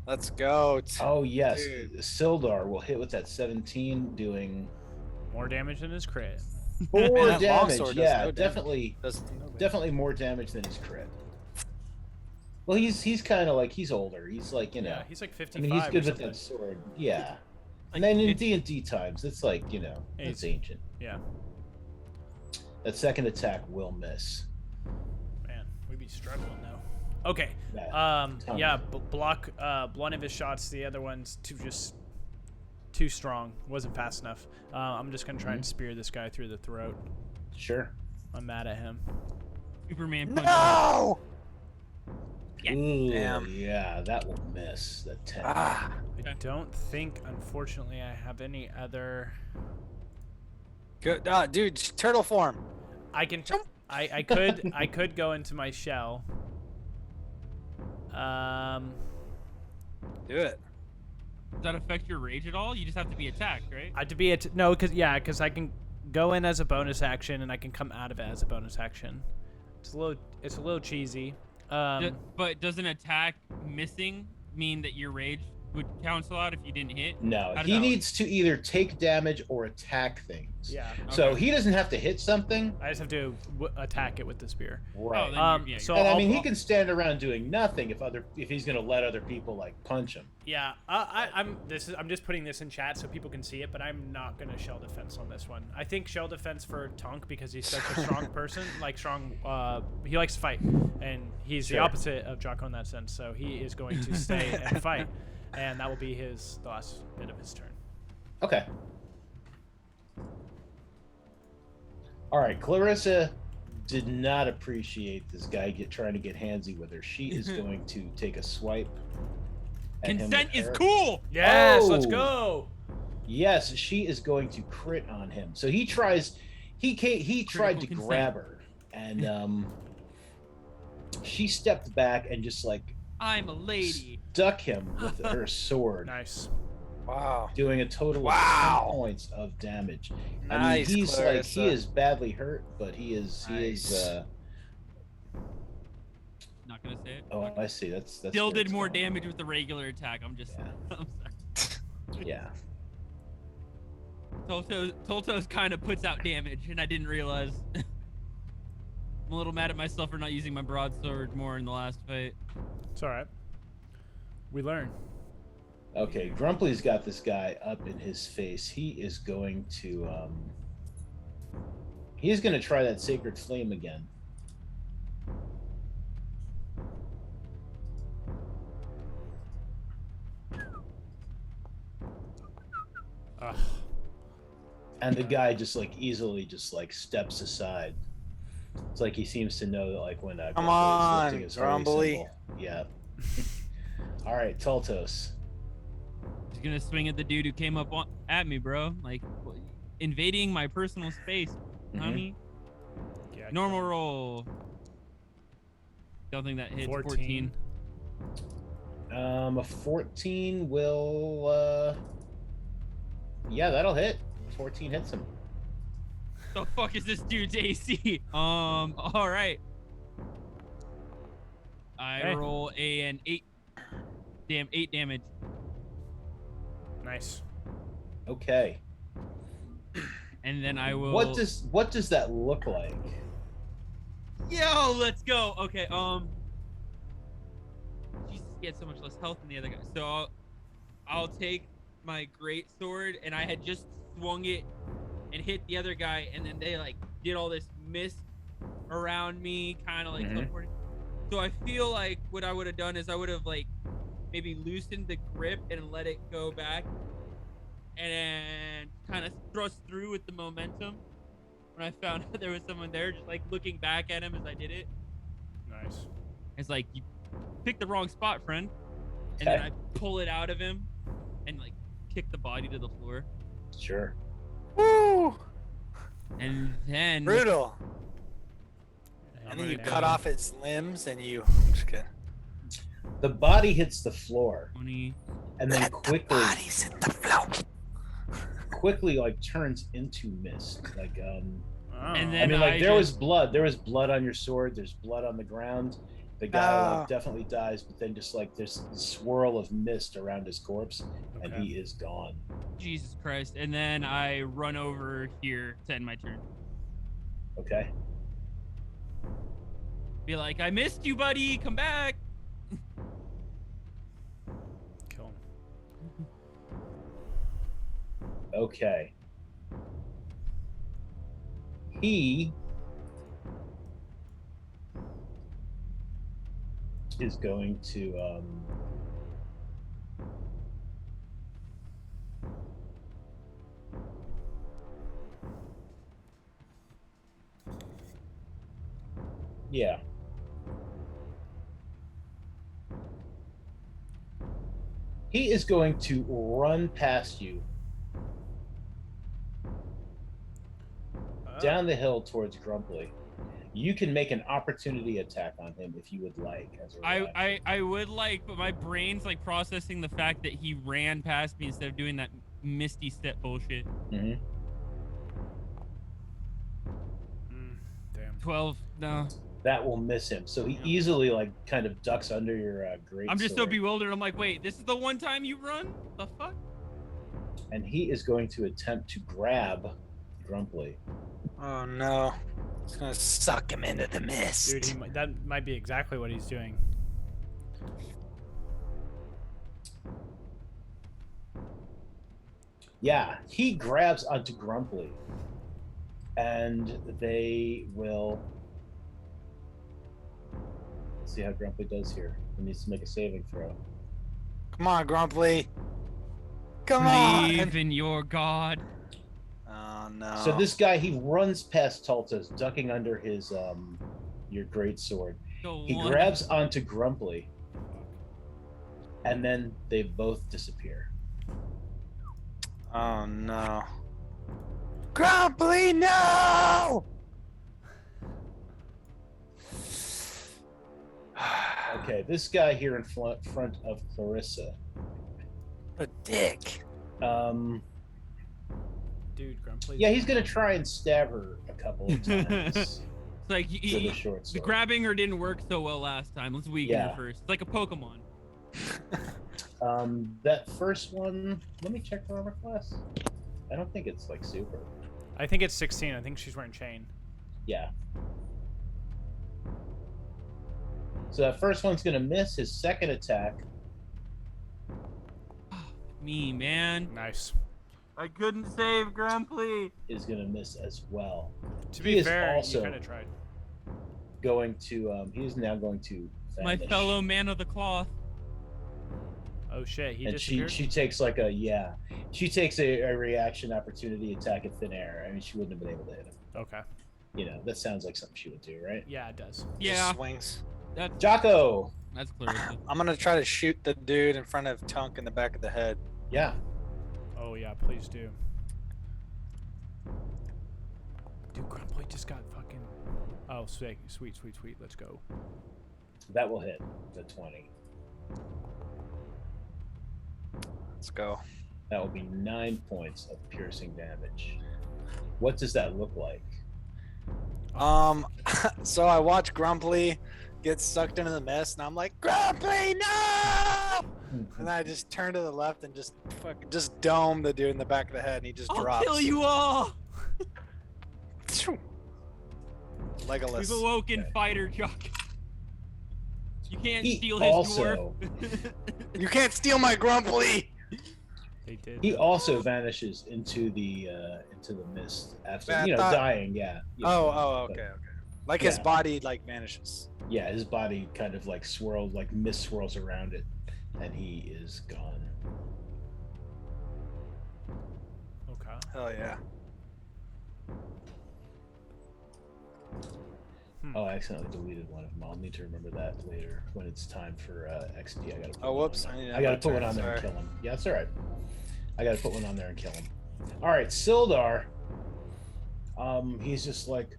Let's go. Oh yes, Dude. Sildar will hit with that 17, doing More damage than his crit. 4 Man, that damage. longsword does Yeah, no damage. definitely, definitely more damage than his crit. Well, he's kind of like, he's older. He's like, you know, Yeah, he's like I 55. mean, he's good or with something. that sword. Yeah. Like, And then in it's- D&D times, it's like, you know, it's ancient. Yeah. That second attack will miss. Man, we'd be struggling though. Okay. Yeah. Yeah. Block one of his shots. The other one's too strong. Wasn't fast enough. I'm just gonna try and spear this guy through the throat. Sure. I'm mad at him. Superman punch. No. Yeah. Ooh, Damn. yeah, that will miss. That 10. Ah. I don't think, unfortunately, I have any other. Good. Dude, turtle form. I can. I could go into my shell. Do it. Does that affect your rage at all? You just have to be attacked, right? I have to be no, because I can go in as a bonus action and I can come out of it as a bonus action. It's a little cheesy. But does an attack missing mean that your rage would cancel out if you didn't hit? No, How does he that needs to either take damage or attack things. Yeah. So Okay. he doesn't have to hit something. I just have to attack it with the spear. Right. then yeah, So and I I'll- mean, he can stand around doing nothing if he's going to let other people like punch him. Yeah, I'm just putting this in chat so people can see it, but I'm not gonna shell defense on this one. I think shell defense for Tunk because he's such a strong person, like strong. He likes to fight, and he's the Sure. opposite of Jaakko in that sense. So he is going to stay and fight, and that will be the last bit of his turn. Okay. All right, Clarissa did not appreciate this guy trying to get handsy with her. She is going to take a swipe. At him Consent with is her. cool. Yes, let's Oh. go. Yes, she is going to crit on him. So he tried to consent. grab her, and she stepped back and just like I'm a lady. stuck him with her sword, Nice. Wow. doing a total Wow. of 10 points of damage. Nice, I mean, he's like, he Clarissa. is badly hurt, but he is Nice. Not gonna say it. Oh, I see. That's Still where did it's more going. damage with the regular attack. I'm just. Yeah. I'm sorry. Yeah. Toltos kind of puts out damage, and I didn't realize. I'm a little mad at myself for not using my broadsword more in the last fight. It's all right. We learn. Okay, Grumpy's got this guy up in his face. He is going to he's going to try that sacred flame again. Ugh. And the guy just like easily just like steps aside. It's like he seems to know that like when Come Grumpy is on, lifting his holy Grumbly. symbol. Yeah. All right, Toltos. He's gonna swing at the dude who came up at me, bro. Like invading my personal space, Mhm. homie. Yeah. Normal roll. Don't think that hits. 14. A 14 will yeah, that'll hit. 14 hits him. The fuck is this dude's AC? All right. I Hey. roll an 8. 8 damage. Nice. Okay. And then I will. What does that look like? Yo, let's go. Okay. Jesus, he had so much less health than the other guy. So I'll take my great sword, and I had just swung it and hit the other guy, and then they like did all this mist around me, kind of like Mhm. teleporting. So I feel like what I would have done is I would have like maybe loosened the grip and let it go back, and kind of thrust through with the momentum. When I found out there was someone there, just like looking back at him as I did it, Nice. it's like you picked the wrong spot, friend. And then Okay. I pull it out of him and like kick the body to the floor. And then you gonna cut do- off its limbs and you. I'm just kidding. The body hits the floor 20. and then Let the bodies hit the floor. quickly like turns into mist. Like Oh. And I then mean, like I there was just- blood. There was blood on your sword. There's blood on the ground. The guy No. like, definitely dies, but then just like there's a swirl of mist around his corpse, and Okay. he is gone. Jesus Christ. And then I run over here to end my turn. Okay. Be like, I missed you, buddy. Come back. Kill him. Okay. He is going to yeah. He is going to run past you down the hill towards Grumply. You can make an opportunity attack on him if you would like. As a reaction. I would like, but my brain's like processing the fact that he ran past me instead of doing that misty step bullshit. Mhm. Damn. 12. No. That will miss him. So he Yeah. easily like kind of ducks under your great I'm just so sword. bewildered. I'm like, wait, this is the one time you run? The fuck? And he is going to attempt to grab Grumply. Oh no. It's gonna suck him into the mist. Dude, that might be exactly what he's doing. Yeah, he grabs onto Grumply, and they will. Let's see how Grumply does here. He needs to make a saving throw. Come on, Grumply. Come Believe on. in your god. Oh no. So this guy, he runs past Toltos, ducking under his your great sword. Go He on. grabs onto Grumply, and then they both disappear. Oh no. Grumply, no! Okay, this guy here in front of Clarissa. A dick. Dude, Grumpy. Yeah, he's gonna try and stab her a couple of times It's like with a short the sword. grabbing her didn't work so well last time. Let's weaken Yeah. her first. It's like a Pokemon. That first one. Let me check her armor class. I don't think it's like super. I think it's 16. I think she's wearing chain. Yeah. So that first one's gonna miss. His second attack Me, man. Nice. I couldn't save Grumply. is gonna miss as well. To He be is fair, also you kind of tried. Going to. He is now going to. My vanish. fellow man of the cloth. Oh shit, he And disappeared. she takes like a She takes a reaction opportunity attack at thin air. I mean, she wouldn't have been able to hit him. Okay. You know, that sounds like something she would do, right? Yeah, it does. Yeah, Just swings. that's Jaakko. Clarissa. I'm gonna try to shoot the dude in front of Tunk in the back of the head. Yeah. Oh yeah, please do. Dude, Grumpy just got fucking. Oh, sweet. Let's go. That will hit the 20. Let's go. That will be 9 points of piercing damage. What does that look like? So I watch Grumpy get sucked into the mess, and I'm like, Grumpy, no! And then I just turn to the left and just dome the dude in the back of the head, and he just I'll drops. kill you all. Legolas. We've awoken Okay. fighter Jock. You can't He steal his also dwarf. You can't steal my Grumpy! They did. he also vanishes into the mist after I thought- dying. Yeah. you know, Oh, but- okay. Like his Yeah. body like vanishes. Yeah, his body kind of like swirls, like mist swirls around it, and he is gone. Okay. Hell yeah. Oh, I accidentally deleted one of them. I'll need to remember that later when it's time for XP. I gotta. Put Oh, one whoops. on there. need I gotta another put one turn, on there and sorry. kill him. Yeah, that's all right. I gotta put one on there and kill him. All right, Sildar. He's just like,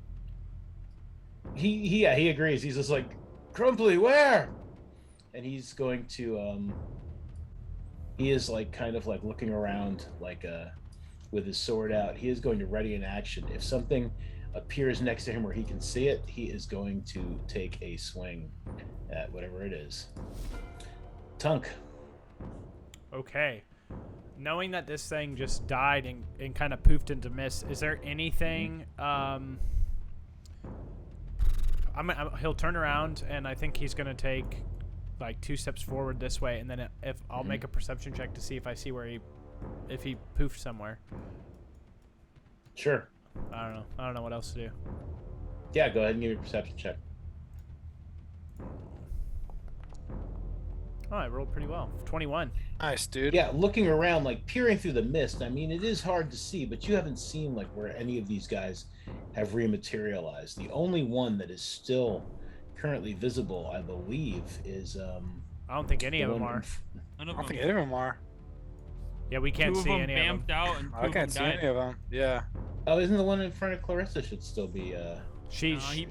he agrees. He's just like, Grumpy, where? And he's going to he is like kind of like looking around like with his sword out. He is going to ready an action. If something appears next to him where he can see it, he is going to take a swing at whatever it is. Tunk. Okay. Knowing that this thing just died and kind of poofed into mist, is there anything he'll turn around, and I think he's gonna take like 2 steps forward this way, and then if I'll make a perception check to see if I see where if he poofed somewhere. Sure. I don't know what else to do. Yeah, go ahead and give me a perception check. Oh, I rolled pretty well. 21. Nice, dude. Yeah, looking around, like peering through the mist. I mean, it is hard to see, but you haven't seen like where any of these guys have rematerialized. The only one that is still currently visible, I believe, is I don't think any of them are. I don't think any of them are. Yeah, we can't see any of them. Out and I can't see any of them. Yeah. Oh, isn't the one in front of Clarissa should still be She he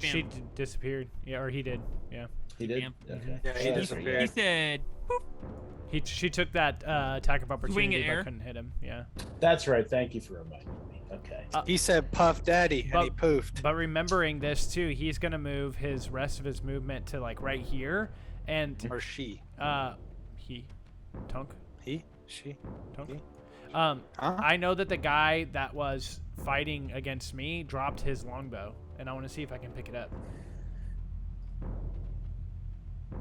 disappeared. Yeah, or he did. Yeah. he did? Bam. Okay. Yeah, he Oh, disappeared. He said, She took that attack of opportunity, Swing but air. couldn't hit him. Yeah. That's right. Thank you for reminding me. Okay. He said Puff Daddy, and he But- poofed. But remembering this too, he's gonna move his rest of his movement to like right here, and Or she. Tunk. He? She? Tunk. He? Huh? Huh? I know that the guy that was fighting against me dropped his longbow, and I want to see if I can pick it up.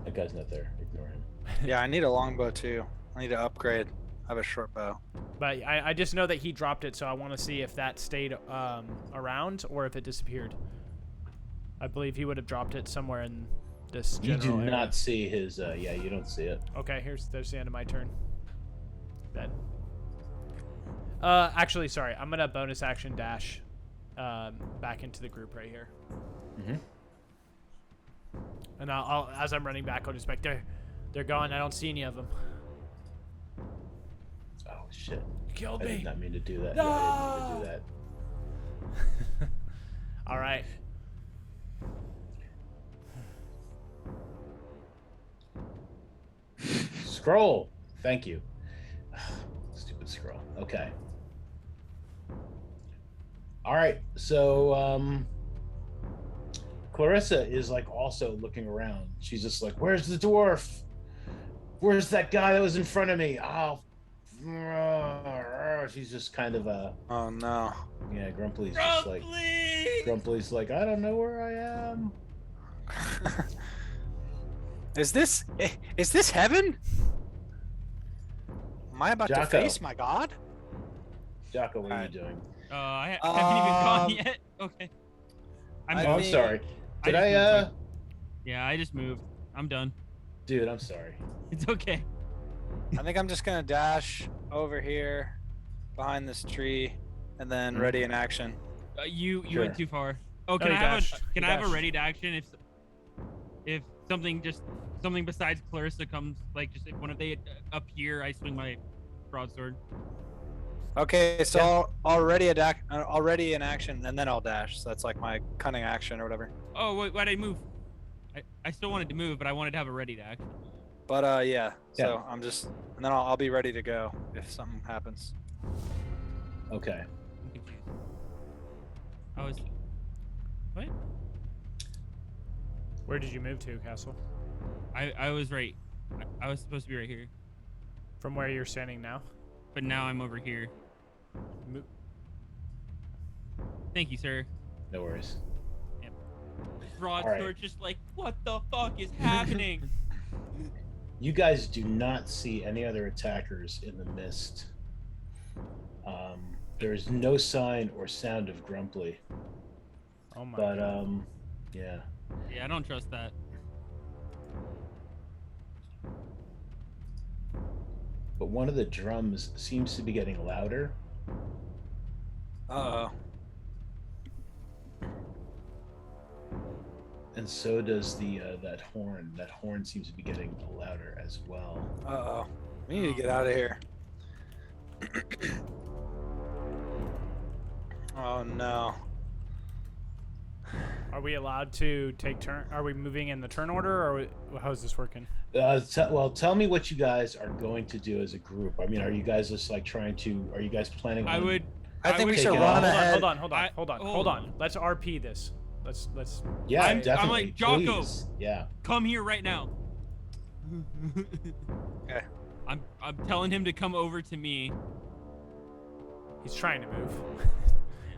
That guy's not there. Ignore him. Yeah, I need a longbow too. I need to upgrade. I have a short bow. But I just know that he dropped it, so I want to see if that stayed around or if it disappeared. I believe he would have dropped it somewhere in this You general do area. not see his. Yeah, you don't see it. Okay, there's the end of my turn. Then. Actually, sorry. I'm gonna bonus action dash, back into the group right here. And I'll as I'm running back, I'll just be like, they're gone. I don't see any of them. Oh shit! You killed I me. did not mean to do that. No! Yeah, I didn't mean to do that. All right. Scroll. Thank you. Stupid scroll. Okay. All right. So Clarissa is like also looking around. She's just like, "Where's the dwarf? Where's that guy that was in front of me?" Oh, she's just kind of Oh no. yeah. Grumpy's just like Grumpy's like, "I don't know where I am." Is this heaven? Am I about to Jaakko. face my god? Jaakko, what are you Alright. doing? I haven't even gone yet. Okay. I Oh, I'm mean- sorry. Did just I moved Yeah, I just moved. I'm done. Dude, I'm sorry. It's okay. I think I'm just gonna dash over here behind this tree and then ready in action. You Sure. went too far. Oh, can he I have dashed. can He I have a dashed. ready to action if something besides Clarissa comes, like just if one of they appear, I swing my broadsword. Okay, so already in action, and then I'll dash. So that's like my cunning action or whatever. Oh wait, why'd I move? I still wanted to move, but I wanted to have a ready to action. But yeah. So Yeah. I'm just, and then I'll be ready to go if something happens. Okay. I'm confused. I was what? Where did you move to, Castle? I was right. I was supposed to be right here, From where you're standing now? but now I'm over here. Mo- Thank you, sir. No worries. Broadsword, Alright. just like, what the fuck is happening? You guys do not see any other attackers in the mist. There's no sign or sound of Grumpy, Oh my but god. yeah. Yeah, I don't trust that. But one of the drums seems to be getting louder. Uh And so does the that horn. That horn seems to be getting louder as well. oh. We need to get out of here. Oh no. Are we allowed to take turn? Are we moving in the turn order, or how's this working? Well, tell me what you guys are going to do as a group. I mean, are you guys just like trying to? Are you guys planning on? I would. I think we take should it run off. ahead. Hold on. Hold on. Let's RP this. Let's. Yeah, I'm definitely. like, Jaakko. Please. Yeah. Come here right now. Okay. I'm telling him to come over to me. He's trying to move.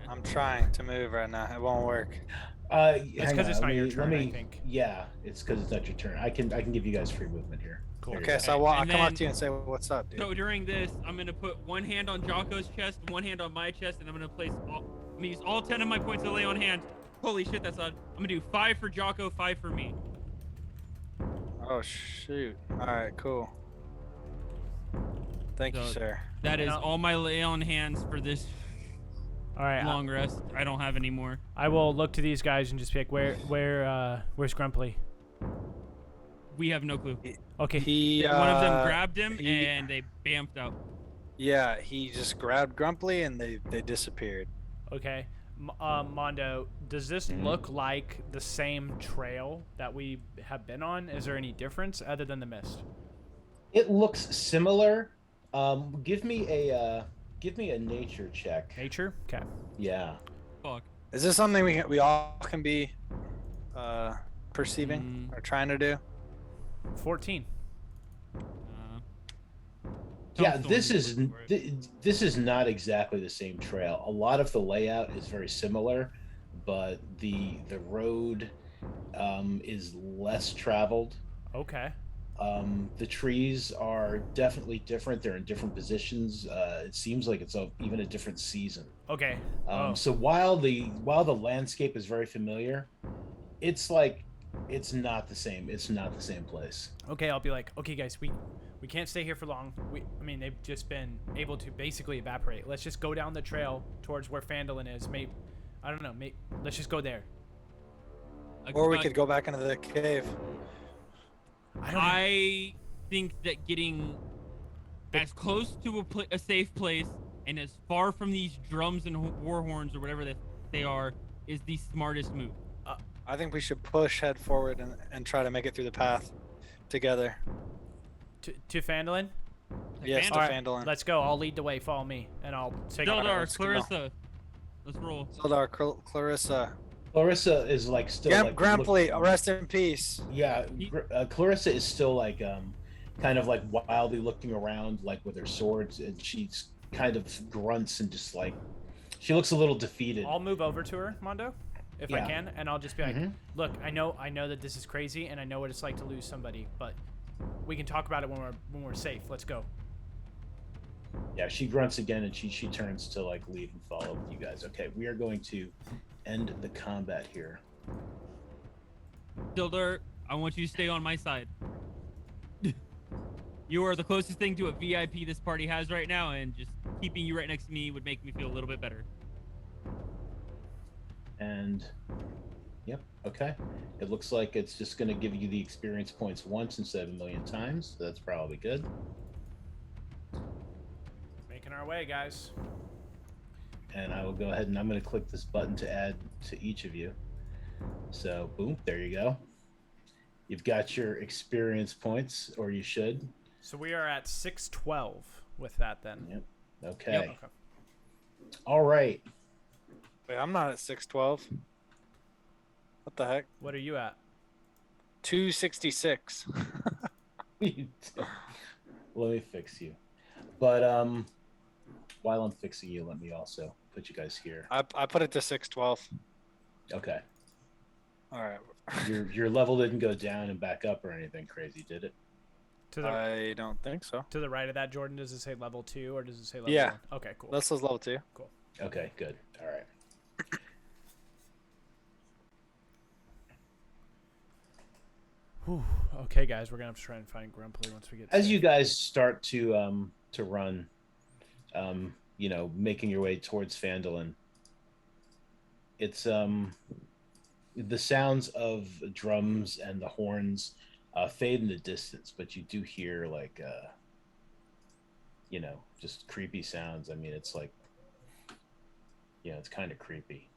I'm trying to move right now. It won't work. It's because it's not your turn, I think. Yeah, it's because it's not your turn. I can give you guys free movement here. Cool. There you Okay, go. so I'll And come up then- to you and say, "What's up, dude?" So during this, I'm gonna put one hand on Jocko's chest, one hand on my chest, and I'm gonna use all 10 of my points to lay on hand. Holy shit, that's odd. I'm gonna do 5 for Jocko, 5 for me. Oh shoot! All right, cool. Thank you, So- sir. That is No. all my lay on hands for this All right. long rest. I don't have any more. I will look to these guys and just be like, where's Grumply? We have no clue. Okay. He One of them grabbed him he- and they bamfed out. Yeah, he just grabbed Grumply and they disappeared. Okay. Mondo, does this look like the same trail that we have been on? Is there any difference other than the mist? It looks similar. Give me a nature check. Nature? Okay. Yeah. Fuck. Is this something we all can be perceiving or trying to do? 14. Yeah, Tombstone this is is looking for it. this is not exactly the same trail. A lot of the layout is very similar, but the road is less traveled. Okay. The trees are definitely different. They're in different positions. It seems like it's even a different season. Okay. So while the landscape is very familiar, it's like it's not the same. It's not the same place. Okay, I'll be like, okay, guys, we can't stay here for long. I mean, they've just been able to basically evaporate. Let's just go down the trail towards where Phandelver is. Maybe, I don't know. Let's just go there. Or we could go back into the cave. I don't know. I think that getting as close to a safe place and as far from these drums and war horns or whatever that they are is the smartest move. I think we should push head forward and try to make it through the path together. To Phandelver? Yes, Phandelver. to All right, Phandelver. let's go. I'll lead the way. Follow me, and I'll take. Sildar, let's go. Clarissa, let's roll. Sildar, Clarissa. Clarissa is like still like Grumply, rest in peace. Yeah, Clarissa is still like kind of like wildly looking around like with her swords, and she's kind of grunts and just like she looks a little defeated. I'll move over to her, Mondo, if I Yeah. can, and I'll just be like, Mhm. look, I know that this is crazy, and I know what it's like to lose somebody, but we can talk about it when we're safe. Let's go. Yeah, she grunts again and she turns to like leave and follow with you guys. Okay, we are going to end the combat here. Sildar, I want you to stay on my side. You are the closest thing to a VIP this party has right now, and just keeping you right next to me would make me feel a little bit better. And yep, okay. It looks like it's just going to give you the experience points once instead of a million times. So that's probably good. Making our way, guys. And I will go ahead and I'm going to click this button to add to each of you. So boom, there you go. You've got your experience points, or you should. So we are at 612 with that then. Yep. Okay. Yep. Okay. All right. Wait, I'm not at 612. What the heck? What are you at? 266. Let me fix you. But while I'm fixing you, let me also put you guys here. I put it to 612. Okay. All right. Your level didn't go down and back up or anything crazy, did it? To the I don't think so. to the right of that, Jordan, does it say level 2 or does it say level Yeah. 1? Okay, cool. This is level 2. Okay, good. All right. Whew. Okay, guys, we're gonna have to try and find Grumply once we get. As safe. you guys start to run, you know, making your way towards Phandelver, it's the sounds of drums and the horns fade in the distance, but you do hear like you know, just creepy sounds. I mean, it's like, yeah, it's kind of creepy.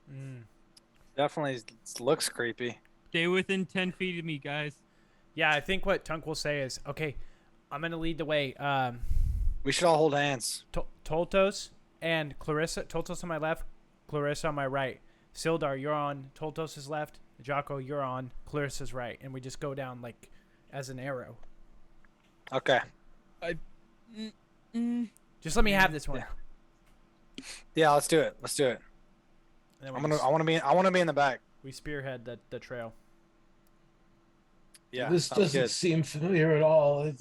Definitely looks creepy. Stay within 10 feet of me, guys. Yeah, I think what Tunk will say is, okay, I'm gonna lead the way. We should all hold hands. Toltos and Clarissa. Toltos on my left, Clarissa on my right. Sildar, you're on Toltos' left. Jaakko, you're on Clarissa's right, and we just go down like as an arrow. Okay. Just let me have this one. Yeah, let's do it. Let's do it. And then I we want to be in the back. we spearhead the trail. Yeah. This sounds doesn't good. seem familiar at all.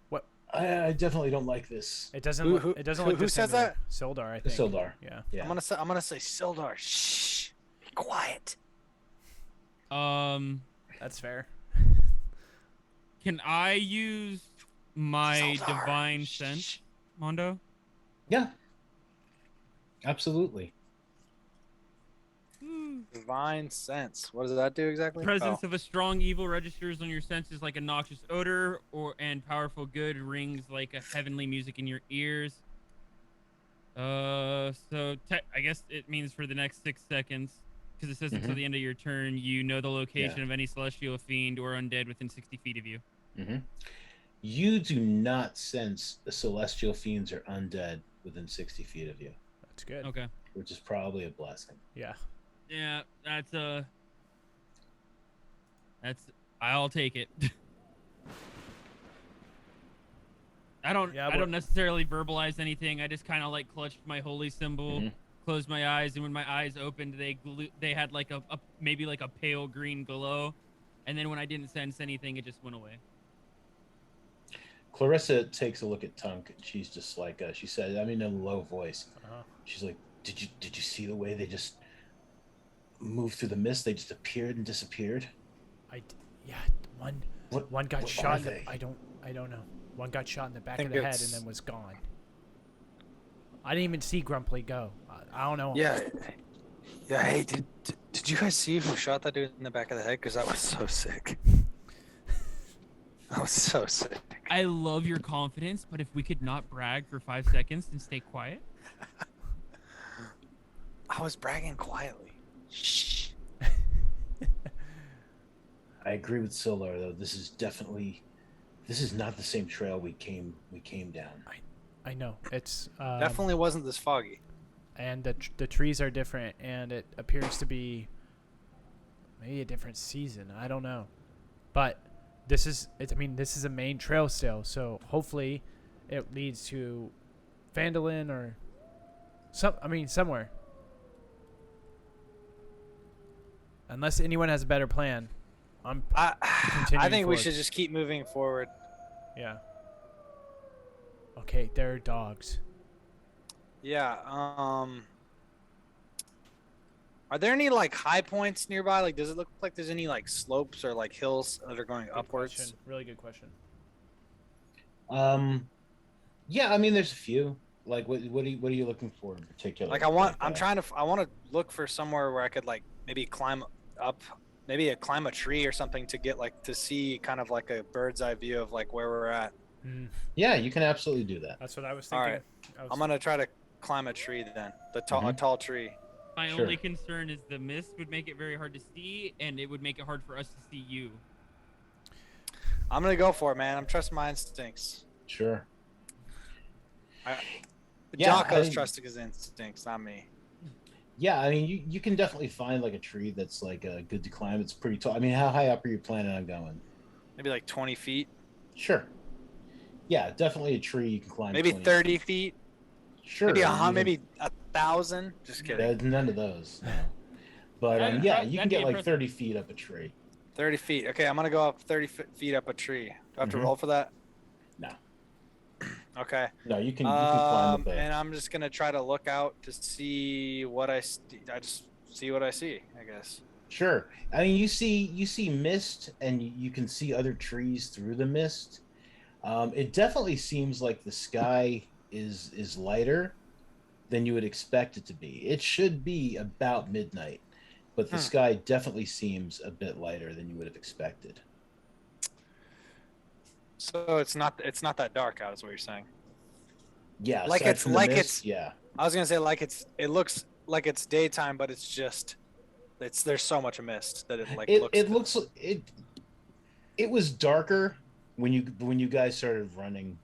What? I definitely don't like this. It doesn't. Who- It doesn't who- look who the says same to that? me. Sildar, I think. Sildar. Yeah. Yeah. I'm gonna say Sildar. Shh. Be quiet. That's fair. Can I use my Sildar. divine Shh. sense, Mondo? Yeah. Absolutely. Divine sense. What does that do exactly? Presence of a strong evil registers on your senses like a noxious odor, and powerful good rings like a heavenly music in your ears. I guess it means for the next 6 seconds, because it says until the end of your turn, you know the location of any celestial fiend or undead within 60 feet of you. Mm-hmm. You do not sense the celestial fiends or undead within 60 feet of you, That's good. Okay. which is probably a blessing. Yeah. Yeah, I'll take it. I don't necessarily verbalize anything. I just kind of like clutched my holy symbol, closed my eyes, and when my eyes opened, they had like a maybe like a pale green glow, and then when I didn't sense anything, it just went away. Clarissa takes a look at Tunk, and she's just like, she said, I mean, in a low voice. Uh-huh. She's like, did you see the way they just moved through the mist? They just appeared and disappeared. Yeah. One got what shot. are In the, they? I don't know. One got shot in the back Think of the head it's- and then was gone. I didn't even see Grumply go. I don't know. Yeah. Yeah. Hey, did you guys see who shot that dude in the back of the head? Because that was so sick. That was so sick. I love your confidence, but if we could not brag for 5 seconds and stay quiet. I was bragging quietly. Shh. I agree with Solar though. This is not the same trail we came down. I know. It's Definitely wasn't this foggy. and the trees are different, and it appears to be maybe a different season. I don't know, but this is a main trail still, so hopefully it leads to Phandalin or somewhere. Unless anyone has a better plan, I continuing think we forward. should just keep moving forward. Yeah. Okay, there are dogs. Yeah. Are there any like high points nearby? Like, does it look like there's any like slopes or like hills that are going Good upwards? question. Really good question. Yeah, I mean, there's a few. Like, what are you looking for in particular? Like, I want to look for somewhere where I could like maybe climb up, climb a tree or something to get like to see kind of like a bird's eye view of like where we're at. Yeah, you can absolutely do that. That's what I was All thinking. right. I'm gonna try to climb a tree then. A tall tree. My Sure. only concern is the mist would make it very hard to see, and it would make it hard for us to see you. I'm gonna go for it, man. I'm trusting my instincts. Sure. Jocko's I mean- trusting his instincts, not me. Yeah, I mean, you can definitely find like a tree that's like good to climb. It's pretty tall. I mean, how high up are you planning on going? Maybe like 20 feet. Sure. Yeah, definitely a tree you can climb. Maybe 20 30 feet. Sure. Maybe you maybe 1,000. Just kidding. There's none of those. No. But That'd- yeah, that'd you can be get like impressive. 30 feet up a tree. 30 feet. Okay, I'm gonna go up 30 feet up a tree. Do I have to Mhm. roll for that? No. Okay. No, you can climb up And I'm just gonna try to look out to see what I just see what I see, I guess. Sure. I mean, you see mist, and you can see other trees through the mist. It definitely seems like the sky is lighter than you would expect it to be. It should be about midnight, but the sky definitely seems a bit lighter than you would have expected. So it's not that dark out, is what you're saying. Yeah, Like aside it's from the like mist, it's- yeah. I was gonna say like it looks like it's daytime, but it's just there's so much mist that it like It looks it was darker when you guys started running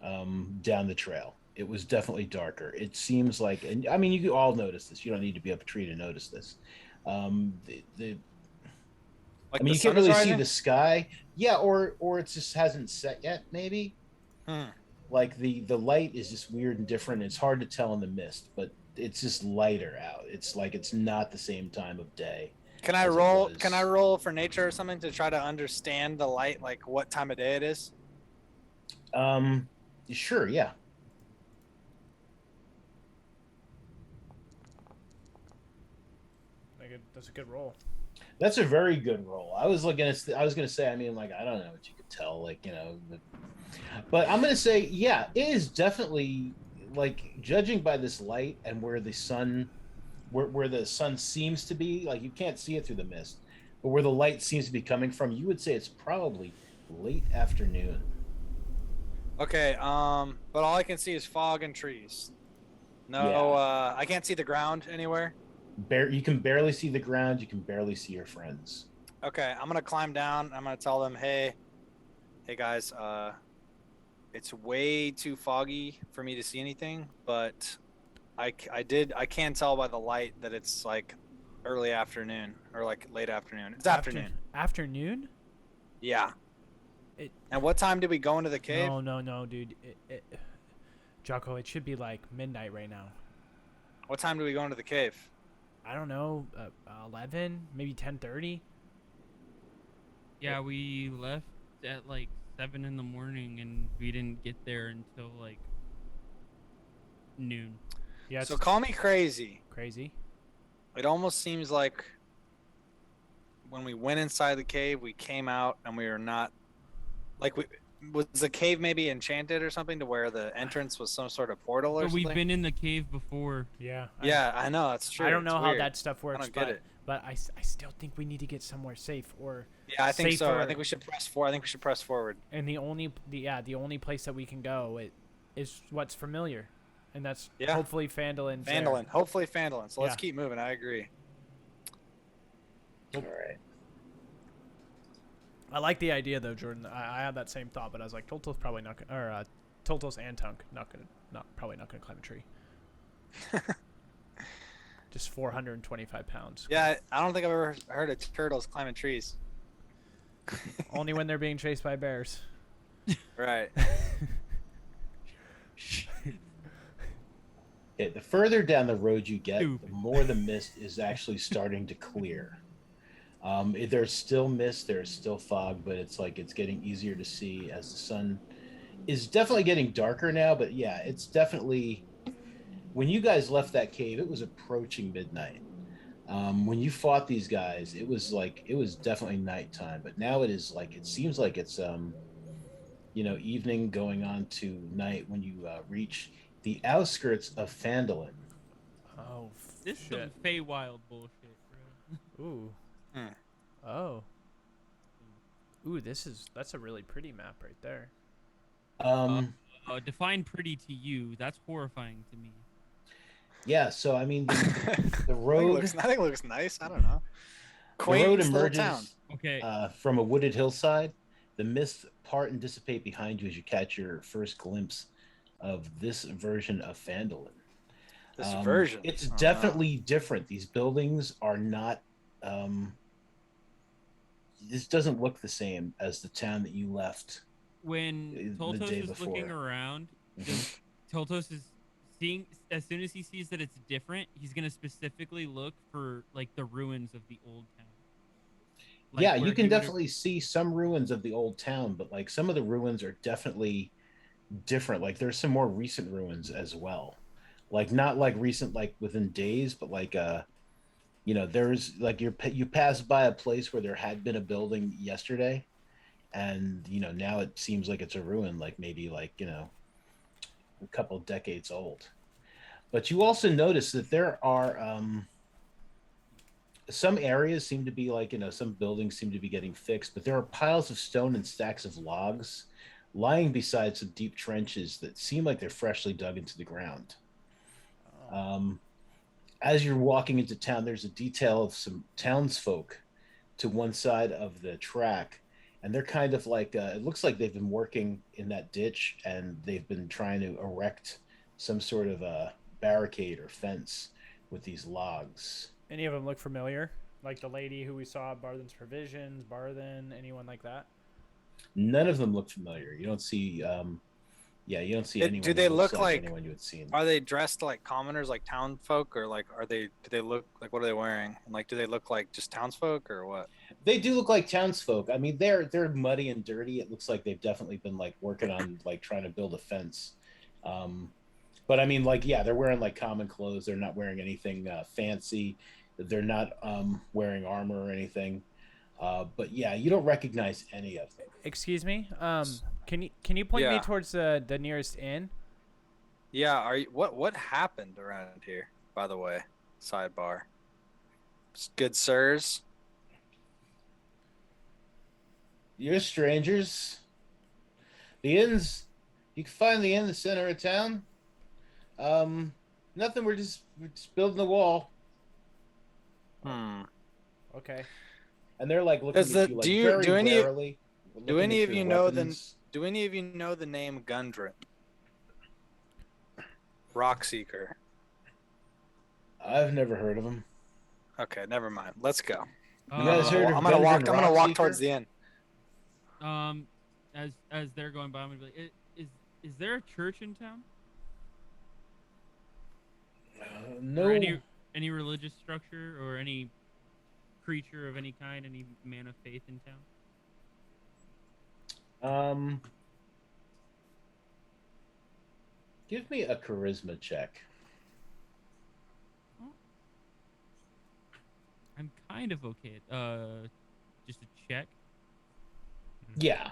down the trail. It was definitely darker. It seems like, and I mean, you can all notice this. You don't need to be up a tree to notice this. The like I mean, the you sun can't is really see rising? the sky. Yeah, or it just hasn't set yet. Maybe Hmm. like the light is just weird and different. It's hard to tell in the mist, but it's just lighter out. It's like it's not the same time of day. Can I as it roll? was. Can I roll for nature or something to try to understand the light, like what time of day it is? Sure, yeah. That's a good roll. That's a very good roll. I was looking at. I was gonna say. I mean, like I don't know what you could tell. Like but I'm gonna say, yeah, it is definitely like judging by this light and where the sun, where the sun seems to be. Like you can't see it through the mist, but where the light seems to be coming from, you would say it's probably late afternoon. Okay. But all I can see is fog and trees. No, Yeah. I can't see the ground anywhere. You can barely see the ground. You can barely see your friends. Okay, I'm gonna climb down. I'm gonna tell them, hey guys, it's way too foggy for me to see anything, but I can tell by the light that it's like early afternoon or like late afternoon. It's afternoon. Afternoon? Yeah. It- And what time did we go into the cave? No, dude. Jaakko, it should be like midnight right now. What time did we go into the cave? I don't know, 11, maybe 10:30. Yeah, we left at like 7 in the morning, and we didn't get there until like noon. Yeah, So it's call me crazy. crazy. It almost seems like when we went inside the cave, we came out and we were not like was the cave maybe enchanted or something to where the entrance was some sort of portal or So something? we've been in the cave before. Yeah. Yeah, I know that's true. I don't It's know how weird. that stuff works, don't get it. but I still think we need to get somewhere safe or Yeah, I think so. I safer. think we should press forward. I think we should press forward. And the only place that we can go is what's familiar, and that's Yeah. hopefully Phandelin. Phandelin. Hopefully Phandelin. So let's Yeah. keep moving. I agree. All right. I like the idea though, Jordan. I had that same thought, but I was like, Toltos probably not, or Toltos and Tunk probably not gonna climb a tree. Just 425 pounds. Yeah, I don't think I've ever heard of turtles climbing trees. Only when they're being chased by bears. Right. Okay, the further down the road you get, Stupid. the more the mist is actually starting to clear. There's still mist, there's still fog, but it's like it's getting easier to see as the sun is definitely getting darker now. But yeah, it's definitely when you guys left that cave, it was approaching midnight. When you fought these guys, it was definitely nighttime, but now it seems like it's evening going on to night when you reach the outskirts of Phandelin. Oh, This is shit. some Feywild bullshit, bro. Ooh. Hmm. Oh. Ooh, that's a really pretty map right there. Define pretty to you. That's horrifying to me. Yeah, so I mean, the I think road it looks nice. I don't know. the road Quaint little town. emerges Okay. from a wooded hillside. The mists part and dissipate behind you as you catch your first glimpse of this version of Phandelin. This version. It's Oh, no. definitely different. These buildings are not. This doesn't look the same as the town that you left. When the Toltos day is looking before. around, Toltos is seeing, as soon as he sees that it's different, he's gonna specifically look for like the ruins of the old town. Like, Yeah, where you can he would've- definitely see some ruins of the old town, but like some of the ruins are definitely different. Like there's some more recent ruins as well. Like not like recent like within days, but like there's like you pass by a place where there had been a building yesterday, and now it seems like it's a ruin, like maybe like a couple decades old. But you also notice that there are some areas seem to be like some buildings seem to be getting fixed, but there are piles of stone and stacks of logs lying beside some deep trenches that seem like they're freshly dug into the ground. as you're walking into town, there's a detail of some townsfolk to one side of the track, and they're kind of like it looks like they've been working in that ditch, and they've been trying to erect some sort of a barricade or fence with these logs. Any of them look familiar? Like the lady who we saw at Barthen's Provisions, Barthen, anyone like that? None of them look familiar. You don't see you don't see anyone. Do they who looks look like anyone you had seen? Are they dressed like commoners, like town folk, or like do they look like, what are they wearing? And like, do they look like just townsfolk or what? They do look like townsfolk. I mean, they're muddy and dirty. It looks like they've definitely been like working on like trying to build a fence. But I mean, like, yeah, they're wearing like common clothes. They're not wearing anything fancy. They're not wearing armor or anything. But yeah, you don't recognize any of them. Excuse me. Can you point me Yeah. towards the nearest inn? Yeah. What happened around here? By the way, sidebar. Good sirs. You're strangers. The inns, you can find the inn in the center of town. Nothing. We're just building the wall. Okay. And they're like looking Does at the- you like do you- very do any- warily, Do looking any at of your you know weapons. Do any of you know the name Gundren? Rockseeker. I've never heard of them. Okay, never mind. Let's go. You guys heard of I'm gonna walk. Gundren I'm gonna walk Rockseeker? towards the end. As they're going by, I'm gonna be like, is there a church in town? No. Or any religious structure or any creature of any kind, any man of faith in town? Give me a charisma check. I'm kind of okay. Just a check. Yeah,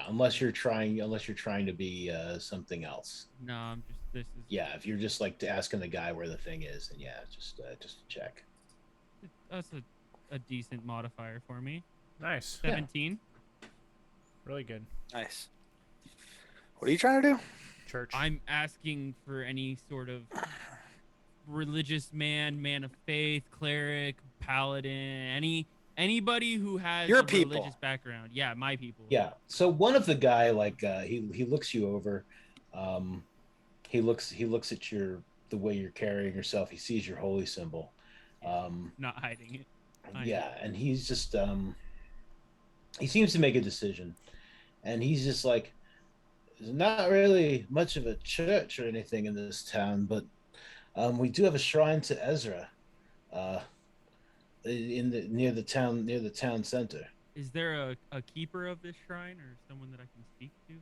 unless you're trying to be something else. No, I'm just. This is. Yeah, if you're just like asking the guy where the thing is, then yeah, just check. That's a decent modifier for me. Nice. 17. Really good. Nice. What are you trying to do? Church. I'm asking for any sort of religious man of faith, cleric, paladin, anybody who has Your a people. religious background. Yeah, my people. Yeah. So one of the guy like he looks you over. He looks at the way you're carrying yourself. He sees your holy symbol. Not hiding it. Yeah, and he's just he seems to make a decision, and he's just like, there's not really much of a church or anything in this town, but we do have a shrine to Ezra near the town center. Is there a keeper of this shrine or someone that I can speak to?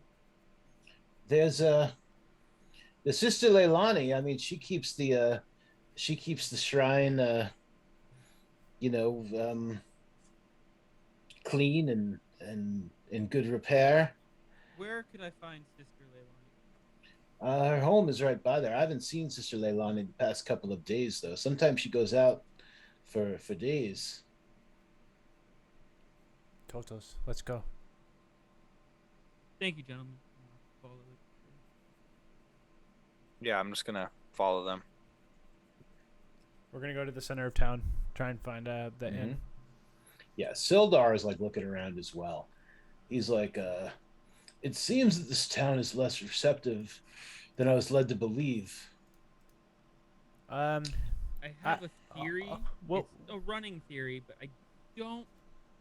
There's the sister Leilani. I mean, she keeps the shrine clean and in good repair. Where could I find Sister Leilani? Her home is right by there. I haven't seen Sister Leilani in the past couple of days, though. Sometimes she goes out for days. Toltos, let's go. Thank you, gentlemen. I'll follow it. Yeah, I'm just gonna follow them. We're gonna go to the center of town, try and find the inn. Yeah, Sildar is like looking around as well. He's like, it seems that this town is less receptive than I was led to believe. I have a theory. well- It's a running theory, but I don't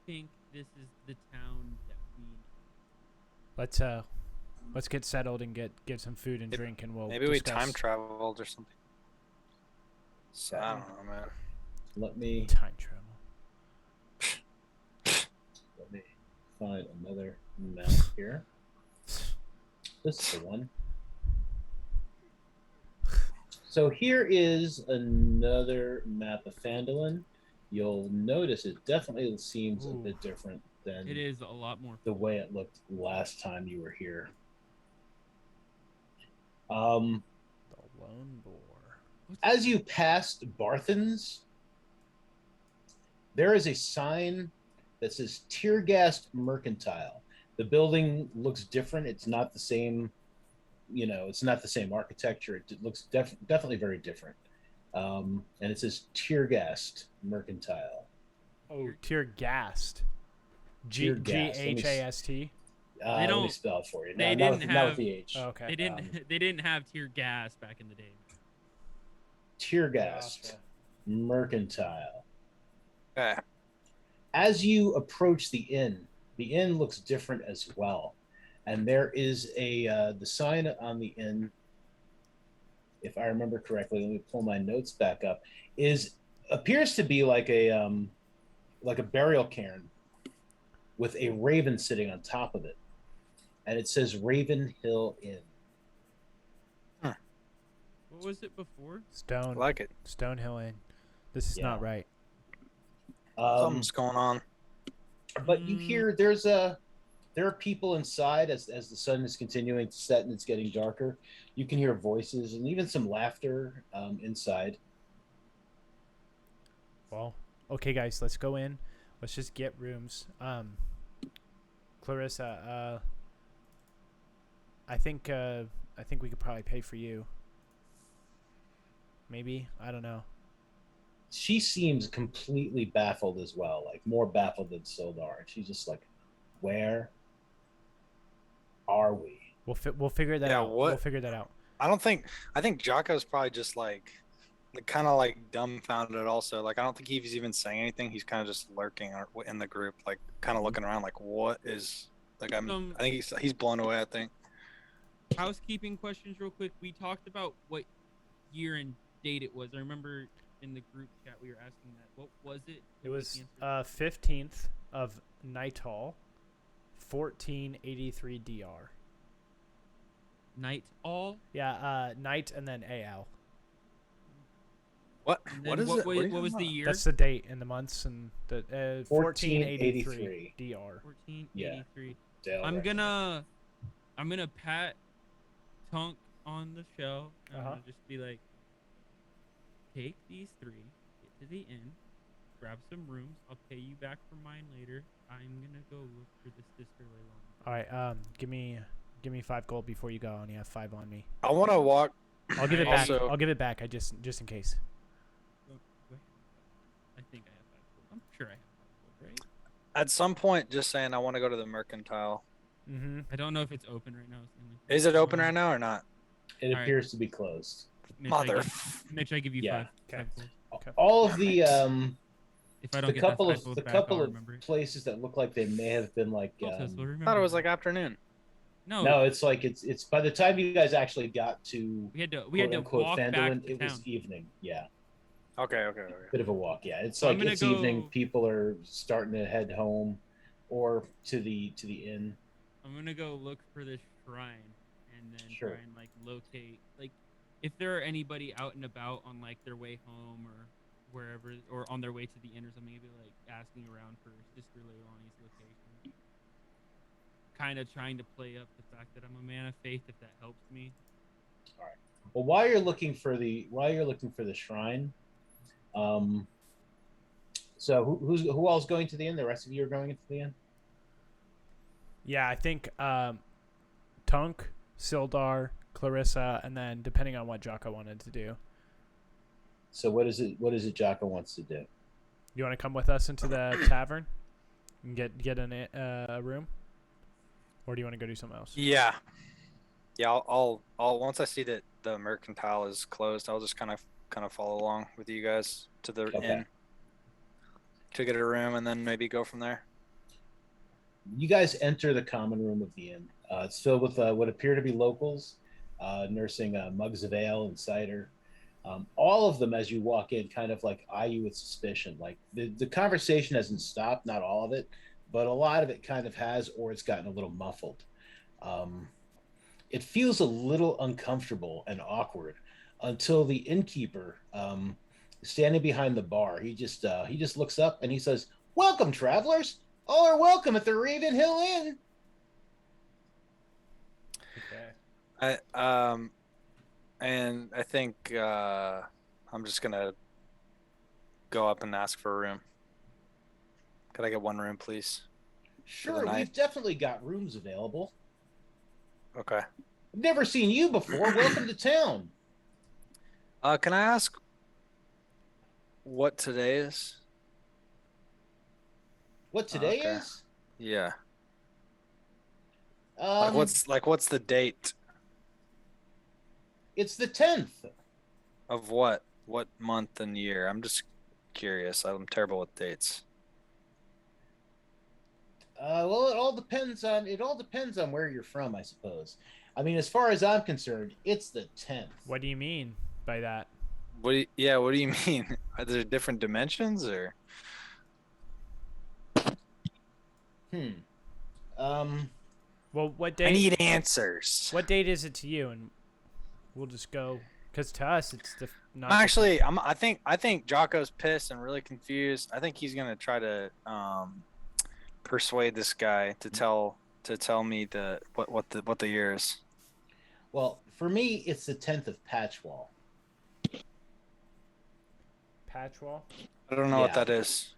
think this is the town that we need. Let's get settled and get some food and drink, and we'll Maybe discuss. we time traveled or something. So, I don't know, man. Let me Time travel. find another map here. This is the one. So here is another map of Phandelver. You'll notice it definitely seems a bit different than It is a lot more. the way it looked last time you were here. The Lone Boar. As you passed Barthen's, there is a sign that says Teargast Mercantile. The building looks different. It's not the same, it's not the same architecture. It looks definitely very different. and it says Tiergast Mercantile. Oh, tear gassed. Tear gas. G-H-A-S-T. They Let me spell it for you. they No, didn't not with have- the H. Oh, okay. They didn't. They didn't have tear gas back in the day. Tiergast Gotcha. Mercantile. Okay. As you approach the inn looks different as well, and there is the sign on the inn, if I remember correctly. Let me pull my notes back up. Appears to be like a burial cairn with a raven sitting on top of it, and it says Raven Hill Inn. What was it before? Stone. I like it. Stonehill Inn. This is not right. Something's going on. But you hear there are people inside as the sun is continuing to set and it's getting darker. You can hear voices and even some laughter inside. Well, okay, guys, let's go in. Let's just get rooms. Clarissa, I think we could probably pay for you. Maybe, I don't know. She seems completely baffled as well, like more baffled than Sildar. And she's just like, "Where are we?" We'll figure that out. What? We'll figure that out. I think Jaakko's probably just like kind of like dumbfounded also. Like I don't think he's even saying anything. He's kind of just lurking in the group, like kind of looking around like what is like I think he's blown away, I think. Housekeeping questions real quick. We talked about what year and date it was. I remember in the group chat we were asking that. What was it? It was 15th of Nighthall, 1483 DR. Night all. Yeah, night and then AL. What? And What then is it? What are you was the talking year? That's the date and the months and the 1483 DR. 1483. Dale I'm recommends. gonna pat Tunk on the shell. I'm gonna just be like, take these three, get to the inn, grab some rooms. I'll pay you back for mine later. I'm gonna go look for the sister Leilani. All right, give me 5 gold before you go. I only have 5 on me. I want to walk. I'll give it back. Also- I'll give it back. Just in case. I think I have 5 gold. I'm sure I have 5 gold, right? At some point, just saying I want to go to the mercantile. Mm-hmm. I don't know if it's open right now. Is it open right now or not? It All right. appears to be closed. Make sure I give you Yeah. 5. Okay. 5 gold. Okay. All of the If I don't the get couple that 5 of gold the back, couple I'll of remember it. places that look like they may have been like Toltos will I remember thought it was that. like afternoon. No, it's like it's by the time you guys actually got to we had to quote-unquote walk back Phandalin, to it town. was evening. Yeah, Okay. bit of a walk. Yeah, it's So I'm like gonna it's evening. go- People are starting to head home or to the inn. I'm gonna go look for this shrine and then Sure. try and like locate like if there are anybody out and about on like their way home or wherever or on their way to the inn or something, maybe like asking around for Sister Leilani's location. Kind of trying to play up the fact that I'm a man of faith, if that helps me. Well, while you're looking for the shrine, so who all's going to the inn? The rest of you are going into the inn. Yeah, I think Tunk, Sildar, Clarissa, and then depending on what Jaakko wanted to do. So what is it Jaakko wants to do? You want to come with us into the tavern and get a room, or do you want to go do something else? Yeah. I'll once I see that the mercantile is closed, I'll just kind of follow along with you guys to the inn to get a room and then maybe go from there. You guys enter the common room of the inn. It's filled with what appear to be locals, nursing mugs of ale and cider. All of them, as you walk in, kind of like eye you with suspicion. Like the conversation hasn't stopped, not all of it, but a lot of it kind of has, or it's gotten a little muffled. It feels a little uncomfortable and awkward until the innkeeper, standing behind the bar, he just looks up and he says, "Welcome, travelers. All are welcome at the Raven Hill Inn." Okay. And I think I'm just gonna go up and ask for a room. Could I get one room, please? Sure, night. we've definitely got rooms available. Okay. I've never seen you before. Welcome to town. Can I ask what today is? What today Okay. is? Yeah. Um, What's the date it's the 10th. of what? What month and year? I'm just curious. I'm terrible with dates. Well, it all depends on where you're from, I suppose. I mean, as far as I'm concerned, it's the 10th. What do you mean by that? What do you mean? Are there different dimensions or? Um, Well, what I date? need answers. What date is it to you? And we'll just go. Because to us, it's not. Actually, I think Jocko's pissed and really confused. I think he's gonna try to persuade this guy to tell me what the year is. well, for me, it's the 10th of Patchwall. Patchwall. I don't know what Yeah. that is.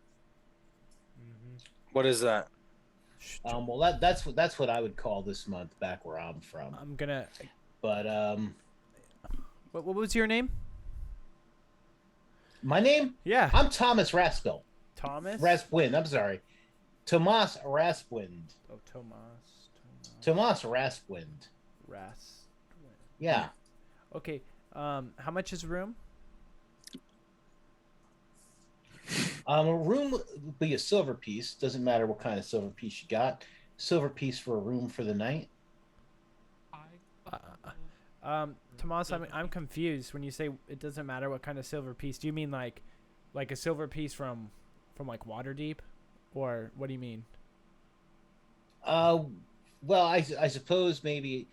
Mm-hmm. What is that? Well, that's what I would call this month back where I'm from. I'm gonna. But What was your name? my name, Yeah. I'm Thomas Raspel. Thomas. Raspuin. I'm sorry, Tomas Raspuin. Oh, Tomas. Tomas Raspuin. Ras. Yeah. Okay. How much is a room? A room would be a silver piece. Doesn't matter what kind of silver piece you got. Silver piece for a room for the night. Tomas, I'm confused when you say it doesn't matter what kind of silver piece. Do you mean like a silver piece from like Waterdeep, or what do you mean? Well, I suppose maybe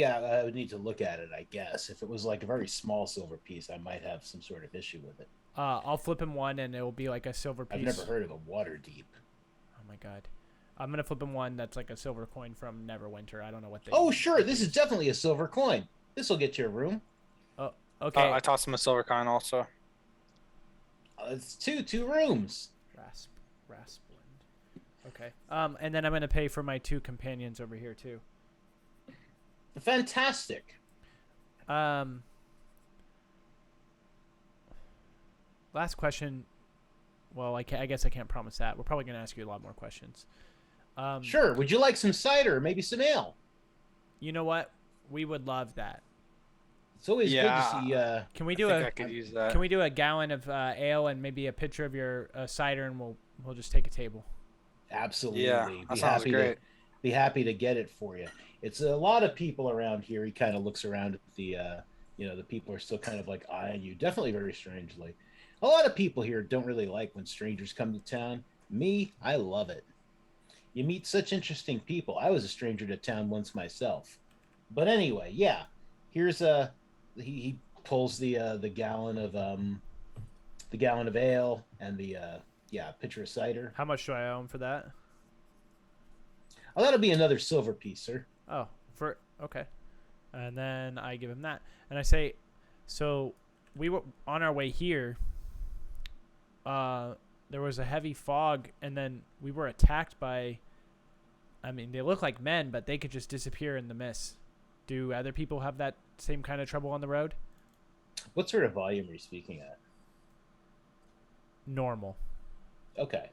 I would need to look at it. I guess if it was like a very small silver piece, I might have some sort of issue with it. I'll flip him one, and it will be like a silver piece. I've never heard of a Waterdeep. Oh my god. I'm gonna flip him one that's like a silver coin from Neverwinter. I don't know what they. Oh, sure. This is definitely a silver coin. This will get you a room. Oh, okay. I tossed him a silver coin also. It's two rooms. Rasplin. Okay. And then I'm gonna pay for my 2 companions over here too. Fantastic. Last question. Well, I guess I can't promise that. We're probably gonna ask you a lot more questions. Sure. Would you like some cider or maybe some ale? You know what? We would love that. It's always good Yeah. to see. Can we I do think I could use that. Can we do a gallon of ale and maybe a picture of your cider, and we'll just take a table. Absolutely. Yeah, that sounds great. Be happy to get it for you. It's a lot of people around here. He kind of looks around at the the people are still kind of like eyeing you, definitely very strangely. A lot of people here don't really like when strangers come to town. Me, I love it. You meet such interesting people. I was a stranger to town once myself. But anyway, yeah. Here's he pulls the gallon of ale and the pitcher of cider. How much do I owe him for that? Oh, that'll be another silver piece, sir. Oh, okay. And then I give him that, and I say, so we were on our way here. There was a heavy fog, and then we were attacked by. I mean, they look like men, but they could just disappear in the mist. Do other people have that same kind of trouble on the road? What sort of volume are you speaking at? Normal. Okay.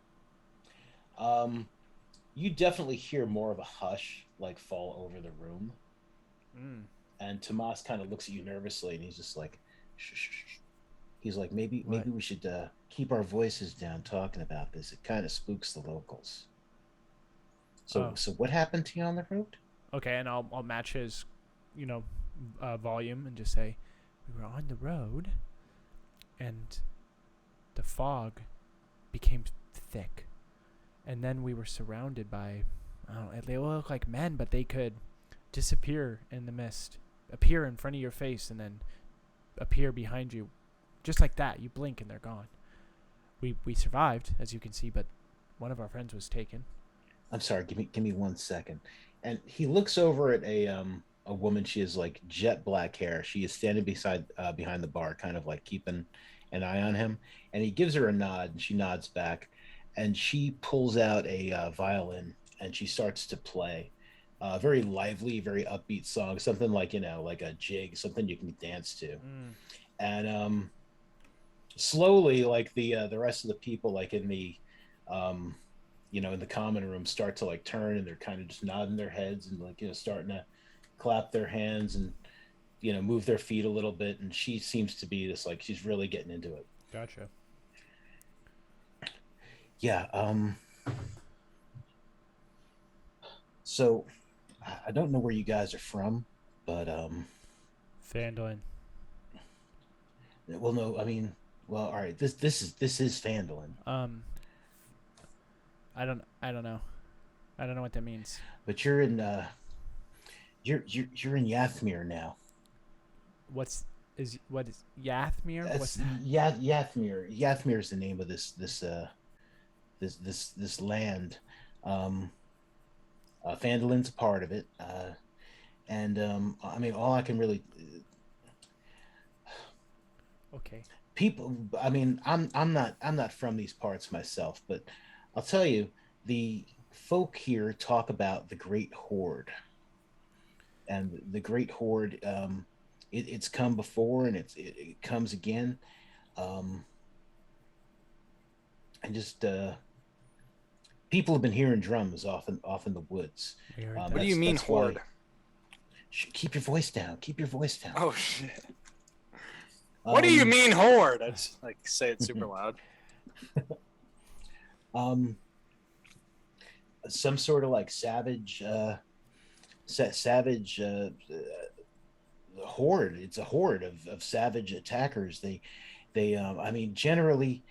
You definitely hear more of a hush like fall over the room. And Tomas kind of looks at you nervously, and he's just like, shh, shh, shh. He's like, maybe we should keep our voices down talking about this. It kind of spooks the locals. So what happened to you on the road? Okay, and I'll match his, volume and just say, we were on the road, and the fog became thick, and then we were surrounded by, I don't know, they look like men, but they could disappear in the mist, appear in front of your face, and then appear behind you, just like that. You blink and they're gone. We survived, as you can see, but one of our friends was taken. I'm sorry. Give me 1 second. And he looks over at a woman. She has like jet black hair. She is standing behind the bar, kind of like keeping an eye on him. And he gives her a nod, and she nods back. And she pulls out a violin, and she starts to play a very lively, very upbeat song, something like like a jig, something you can dance to. And slowly, like the rest of the people, like in the in the common room, start to like turn, and they're kind of just nodding their heads and like starting to clap their hands and move their feet a little bit. And she seems to be just like she's really getting into it. Gotcha. Yeah. So I don't know where you guys are from, but Phandalin. well, no, I mean, well, all right. This is Phandalin. I don't know. I don't know what that means. But you're in you're in Yathmir now. What is Yathmir? That's Yathmir. Yathmir is the name of this land. Phandalin's a part of it, and I mean, all I can really Okay. people. I mean, I'm not from these parts myself, but I'll tell you, the folk here talk about the Great Horde, and the Great Horde. It's come before, and it comes again, and just people have been hearing drums off in the woods. What do you mean horde? Keep your voice down. Keep your voice down. Oh shit! What do you mean horde? I just like say it super loud. Some sort of like savage horde. It's a horde of savage attackers. They I mean, generally,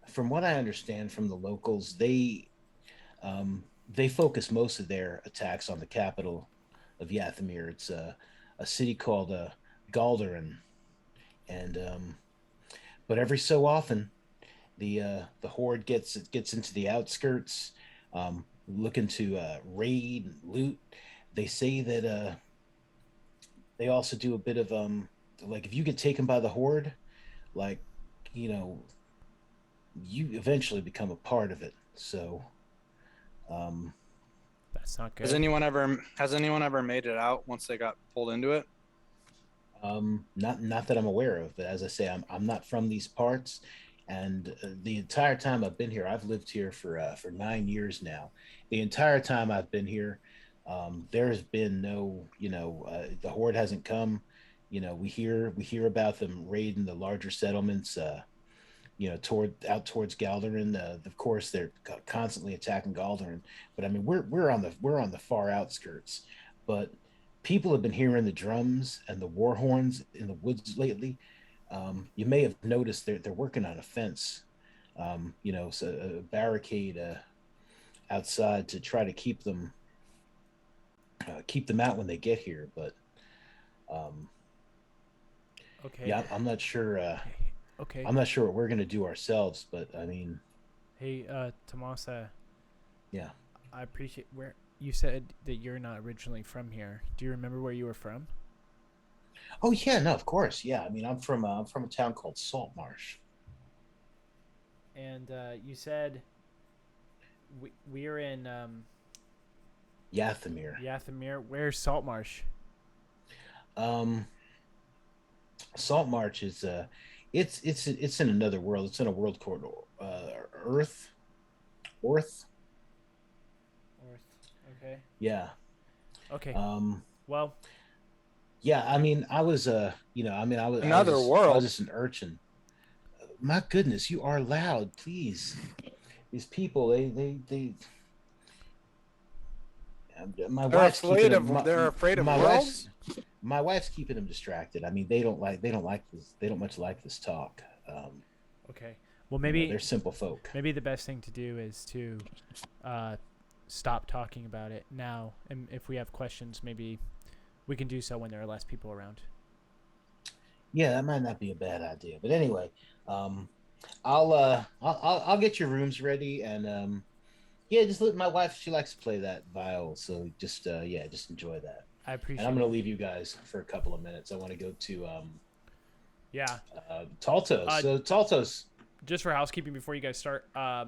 from what I understand from the locals, they focus most of their attacks on the capital of Yathmir. It's a city called Galderin, and but every so often the horde gets into the outskirts, looking to raid and loot. They say that they also do a bit of like if you get taken by the horde, like you eventually become a part of it. So that's not good. Has anyone ever made it out once they got pulled into it? Not that I'm aware of, but as I say, I'm not from these parts, and the entire time I've been here, I've lived here for 9 years now. The entire time I've been here, there's been no, the horde hasn't come. We hear about them raiding the larger settlements, towards Galderin. Of course, they're constantly attacking Galderin, but I mean, we're on the far outskirts. But people have been hearing the drums and the war horns in the woods lately. You may have noticed they're working on a fence, so a barricade outside to try to keep them out when they get here. But okay. yeah, I'm not sure. Okay. I'm not sure what we're gonna do ourselves, but I mean, Hey, Tomasa. yeah. I appreciate where you said that you're not originally from here. Do you remember where you were from? Oh yeah, no, of course, yeah. I mean, I'm from a town called Saltmarsh. And you said we're in Yathmir. Yathmir. Where's Saltmarsh? Saltmarsh is it's in another world. It's in a world called Earth. Okay. Yeah. Okay. Well. Yeah, I mean, I was I was Another world. I was just an urchin. My goodness, you are loud, please. These people, they my They're wife's afraid keeping of. They're afraid of my worlds. my wife's keeping them distracted. I mean, they don't like this. They don't much like this talk. Okay. Well, maybe they're simple folk. Maybe the best thing to do is to stop talking about it now, and if we have questions, maybe we can do so when there are less people around. Yeah, that might not be a bad idea. But anyway, I'll get your rooms ready, and yeah, just let my wife. She likes to play that viol, so just enjoy that. I appreciate. And I'm gonna leave you guys for a couple of minutes. I want to go to Toltos. So Toltos. Just for housekeeping before you guys start, I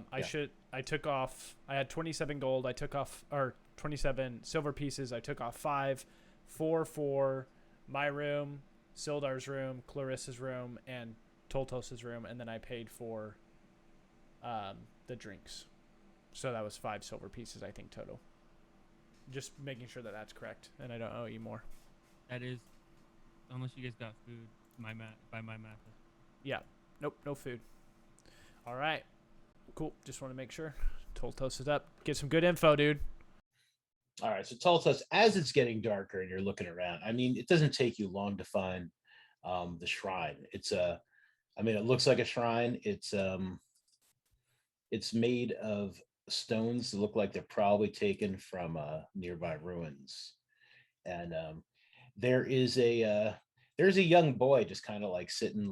took off. I had 27 gold. I took off, or 27 silver pieces. I took off 5, 4 for my room, Sildar's room, Clarissa's room, and Toltos' room, and then I paid for the drinks. So that was 5 silver pieces, I think, total. Just making sure that that's correct, and I don't owe you more. That is, unless you guys got food, by my math. Yeah. Nope, no food. All right. Cool. Just want to make sure. Toltos is up. Get some good info, dude. All right, so Toltos, as it's getting darker and you're looking around, I mean, it doesn't take you long to find the shrine. It's I mean, it looks like a shrine. It's made of stones that look like they're probably taken from nearby ruins, and there's a young boy just kind of like sitting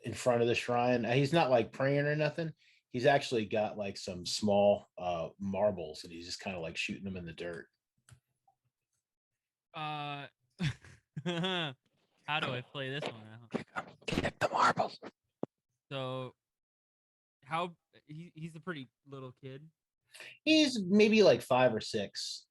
in front of the shrine. He's not like praying or nothing. He's actually got like some small marbles, and he's just kind of like shooting them in the dirt. How do I play this one out? Get the marbles. So, he's a pretty little kid. He's maybe like 5 or 6.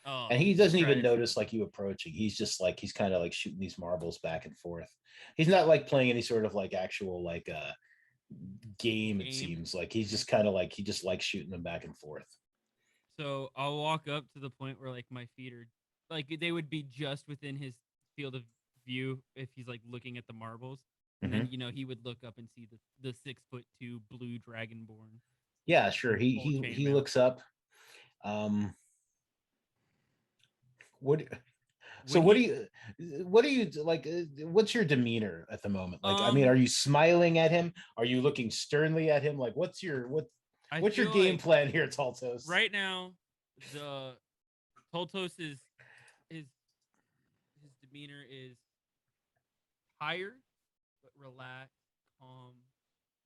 Oh, And he doesn't even Christ. notice like you approaching. He's just like, he's kind of like shooting these marbles back and forth. He's not like playing any sort of like actual like game. It seems like he's just kind of like, he just likes shooting them back and forth. So I'll walk up to the point where like my feet are like they would be just within his field of view if he's like looking at the marbles. And then he would look up and see the 6'2" blue dragonborn. Yeah, sure. He looks up. What do you like? What's your demeanor at the moment? Like, I mean, are you smiling at him? Are you looking sternly at him? Like, what's your game plan here, Toltos? Right now, the Toltos is his demeanor is higher but relaxed, calm,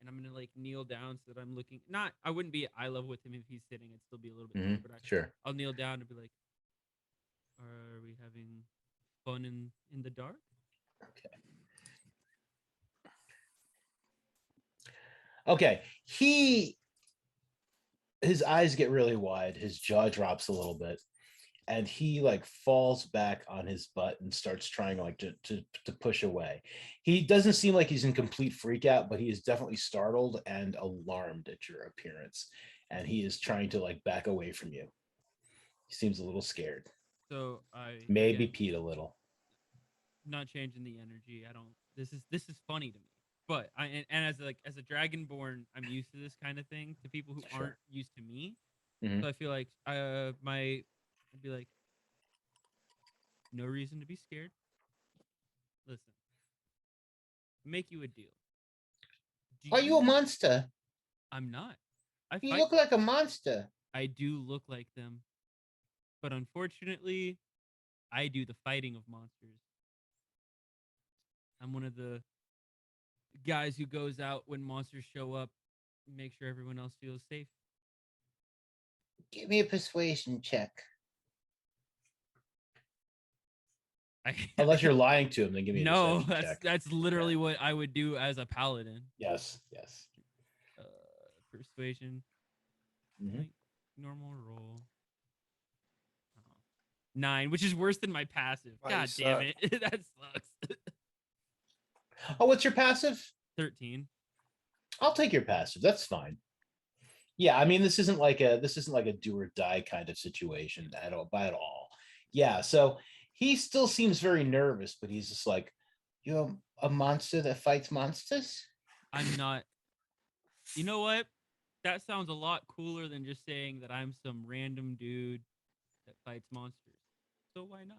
and I'm gonna like kneel down so that I'm looking. I wouldn't be at eye level with him if he's sitting. I'd still be a little bit lower, but sure. I'll kneel down and be like, "Are we having fun in the dark?" Okay. His eyes get really wide. His jaw drops a little bit, and he like falls back on his butt and starts trying like to push away. He doesn't seem like he's in complete freak out, but he is definitely startled and alarmed at your appearance, and he is trying to like back away from you. He seems a little scared. So I maybe peed a little. Not changing the energy. I don't. This is funny to me. But as a dragonborn, I'm used to this kind of thing. To people who aren't used to me, so I feel like I'd be like, no reason to be scared. Listen, make you a deal. Are you a monster? I'm not. You look like a monster. I do look like them, but unfortunately, I do the fighting of monsters. I'm one of the guys who goes out when monsters show up, make sure everyone else feels safe. Give me a persuasion check. Unless you're lying to him, then give me a perception check. That's literally what I would do as a paladin. Yes. Persuasion. Like, normal roll. 9, which is worse than my passive. God damn it. That sucks. Oh, what's your passive? 13. I'll take your passive. That's fine. Yeah, I mean, this isn't like a do or die kind of situation at all. Yeah, so he still seems very nervous, but he's just like, you're a monster that fights monsters? I'm not. You know what? That sounds a lot cooler than just saying that I'm some random dude that fights monsters. So why not?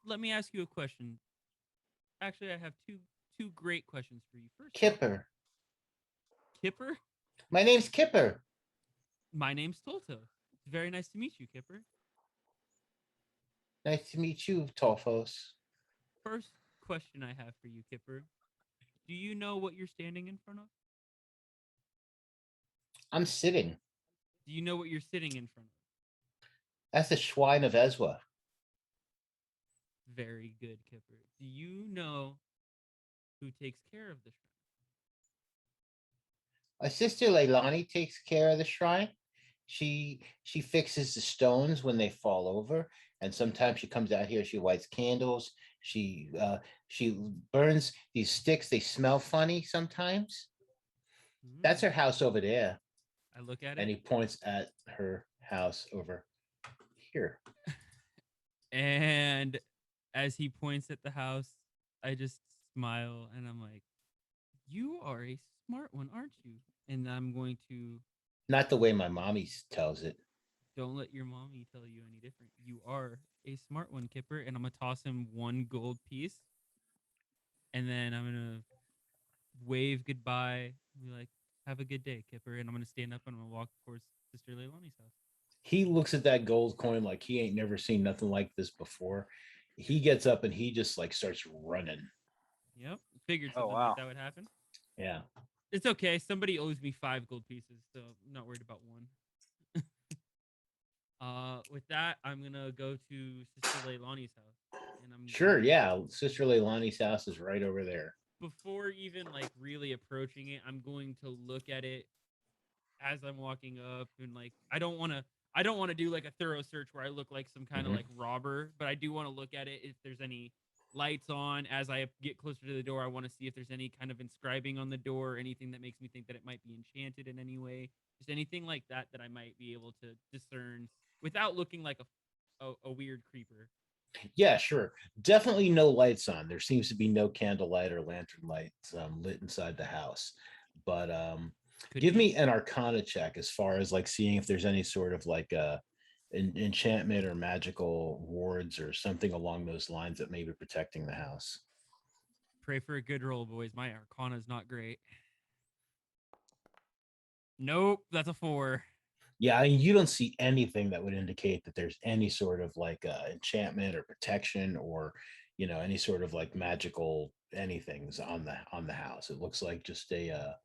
Let me ask you a question. Actually, I have two great questions for you. First, Kipper. Kipper? My name's Kipper. My name's Tolto. Very nice to meet you, Kipper. Nice to meet you, Toltos. First question I have for you, Kipper. Do you know what you're standing in front of? I'm sitting. Do you know what you're sitting in front of? That's the Shrine of Ezwa. Very good, Kipper. Do you know who takes care of the shrine? My sister Leilani takes care of the shrine. She fixes the stones when they fall over, and sometimes she comes out here. She lights candles. She burns these sticks. They smell funny sometimes. That's her house over there. I look at And it, he points at her house over here. and as he points at the house, I just smile and I'm like, "You are a smart one, aren't you?" And I'm going to Not the way my mommy tells it. don't let your mommy tell you any different. You are a smart one, Kipper. And I'm gonna toss him one gold piece, and then I'm gonna wave goodbye. And be like, "Have a good day, Kipper." And I'm gonna stand up and I'm gonna walk towards Sister Leilani's house. He looks at that gold coin like he ain't never seen nothing like this before. He gets up and he just like starts running. Yep, figured Oh, something wow. like that would happen. Yeah. It's okay. Somebody owes me 5 gold pieces, so I'm not worried about one. With that, I'm gonna go to Sister Leilani's house, and I'm Sure. going Yeah. Sister Leilani's house is right over there. before even like really approaching it. I'm going to look at it as I'm walking up, and like I don't want to do like a thorough search where I look like some kind of Mhm. like robber, but I do want to look at it if there's any lights on. As I get closer to the door, I want to see if there's any kind of inscribing on the door, or anything that makes me think that it might be enchanted in any way. Just anything like that that I might be able to discern without looking like a weird creeper. Yeah, sure. Definitely no lights on. There seems to be no candlelight or lantern lights lit inside the house. But Could give be. me an arcana check as far as like seeing if there's any sort of like enchantment or magical wards or something along those lines that may be protecting the house. Pray for a good roll, boys. My arcana is not great. Nope, that's a 4. Yeah, I mean, you don't see anything that would indicate that there's any sort of like enchantment or protection or any sort of like magical anything's on the house. It looks like just a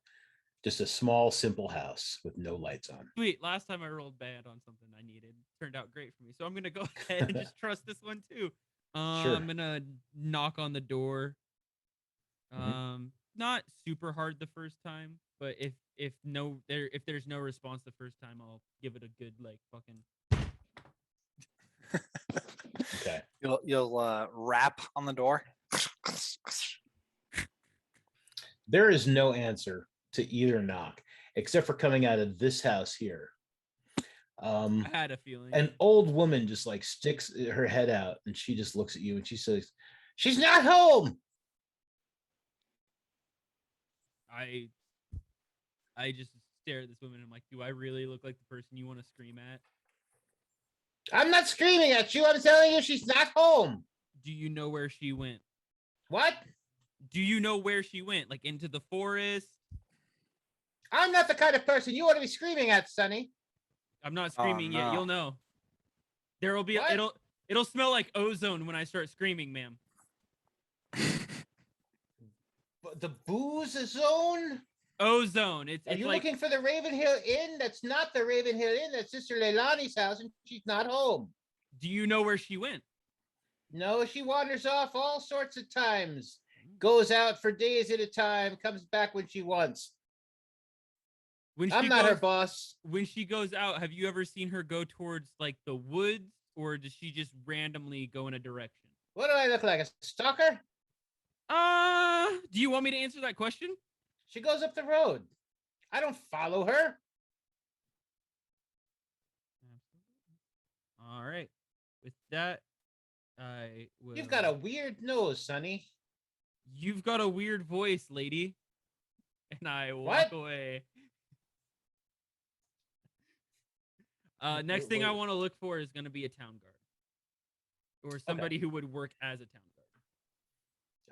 small simple house with no lights on. Sweet. Last time I rolled bad on something I needed. Turned out great for me. So I'm gonna go ahead and just trust this one too. Sure. I'm gonna knock on the door. Not super hard the first time, but if there's no response the first time, I'll give it a good like fucking. Okay. You'll rap on the door. There is no answer to either knock except for coming out of this house here. I had a feeling. An old woman just like sticks her head out and she just looks at you and she says, "She's not home." I just stare at this woman and I'm like, do I really look like the person you want to scream at? I'm not screaming at you. I'm telling you she's not home. Do you know where she went? What? Do you know where she went? Like into the forest? I'm not the kind of person you want to be screaming at, Sonny. I'm not screaming yet. no. You'll know. There will be What? it'll smell like ozone when I start screaming, ma'am. But the booze zone? Ozone. Are It's you like, looking for the Ravenhill Inn? That's not the Ravenhill Inn. That's Sister Leilani's house, and she's not home. do you know where she went? No, she wanders off all sorts of times. Goes out for days at a time, comes back when she wants. When I'm she not goes, her boss. When she goes out, have you ever seen her go towards like the woods, or does she just randomly go in a direction? What do I look like? A stalker? Do you want me to answer that question? She goes up the road. I don't follow her. All right. With that, I will. You've got a weird nose, Sonny. You've got a weird voice, lady. And I walk What? away. Next thing I want to look for is going to be a town guard. Or somebody who would work as a town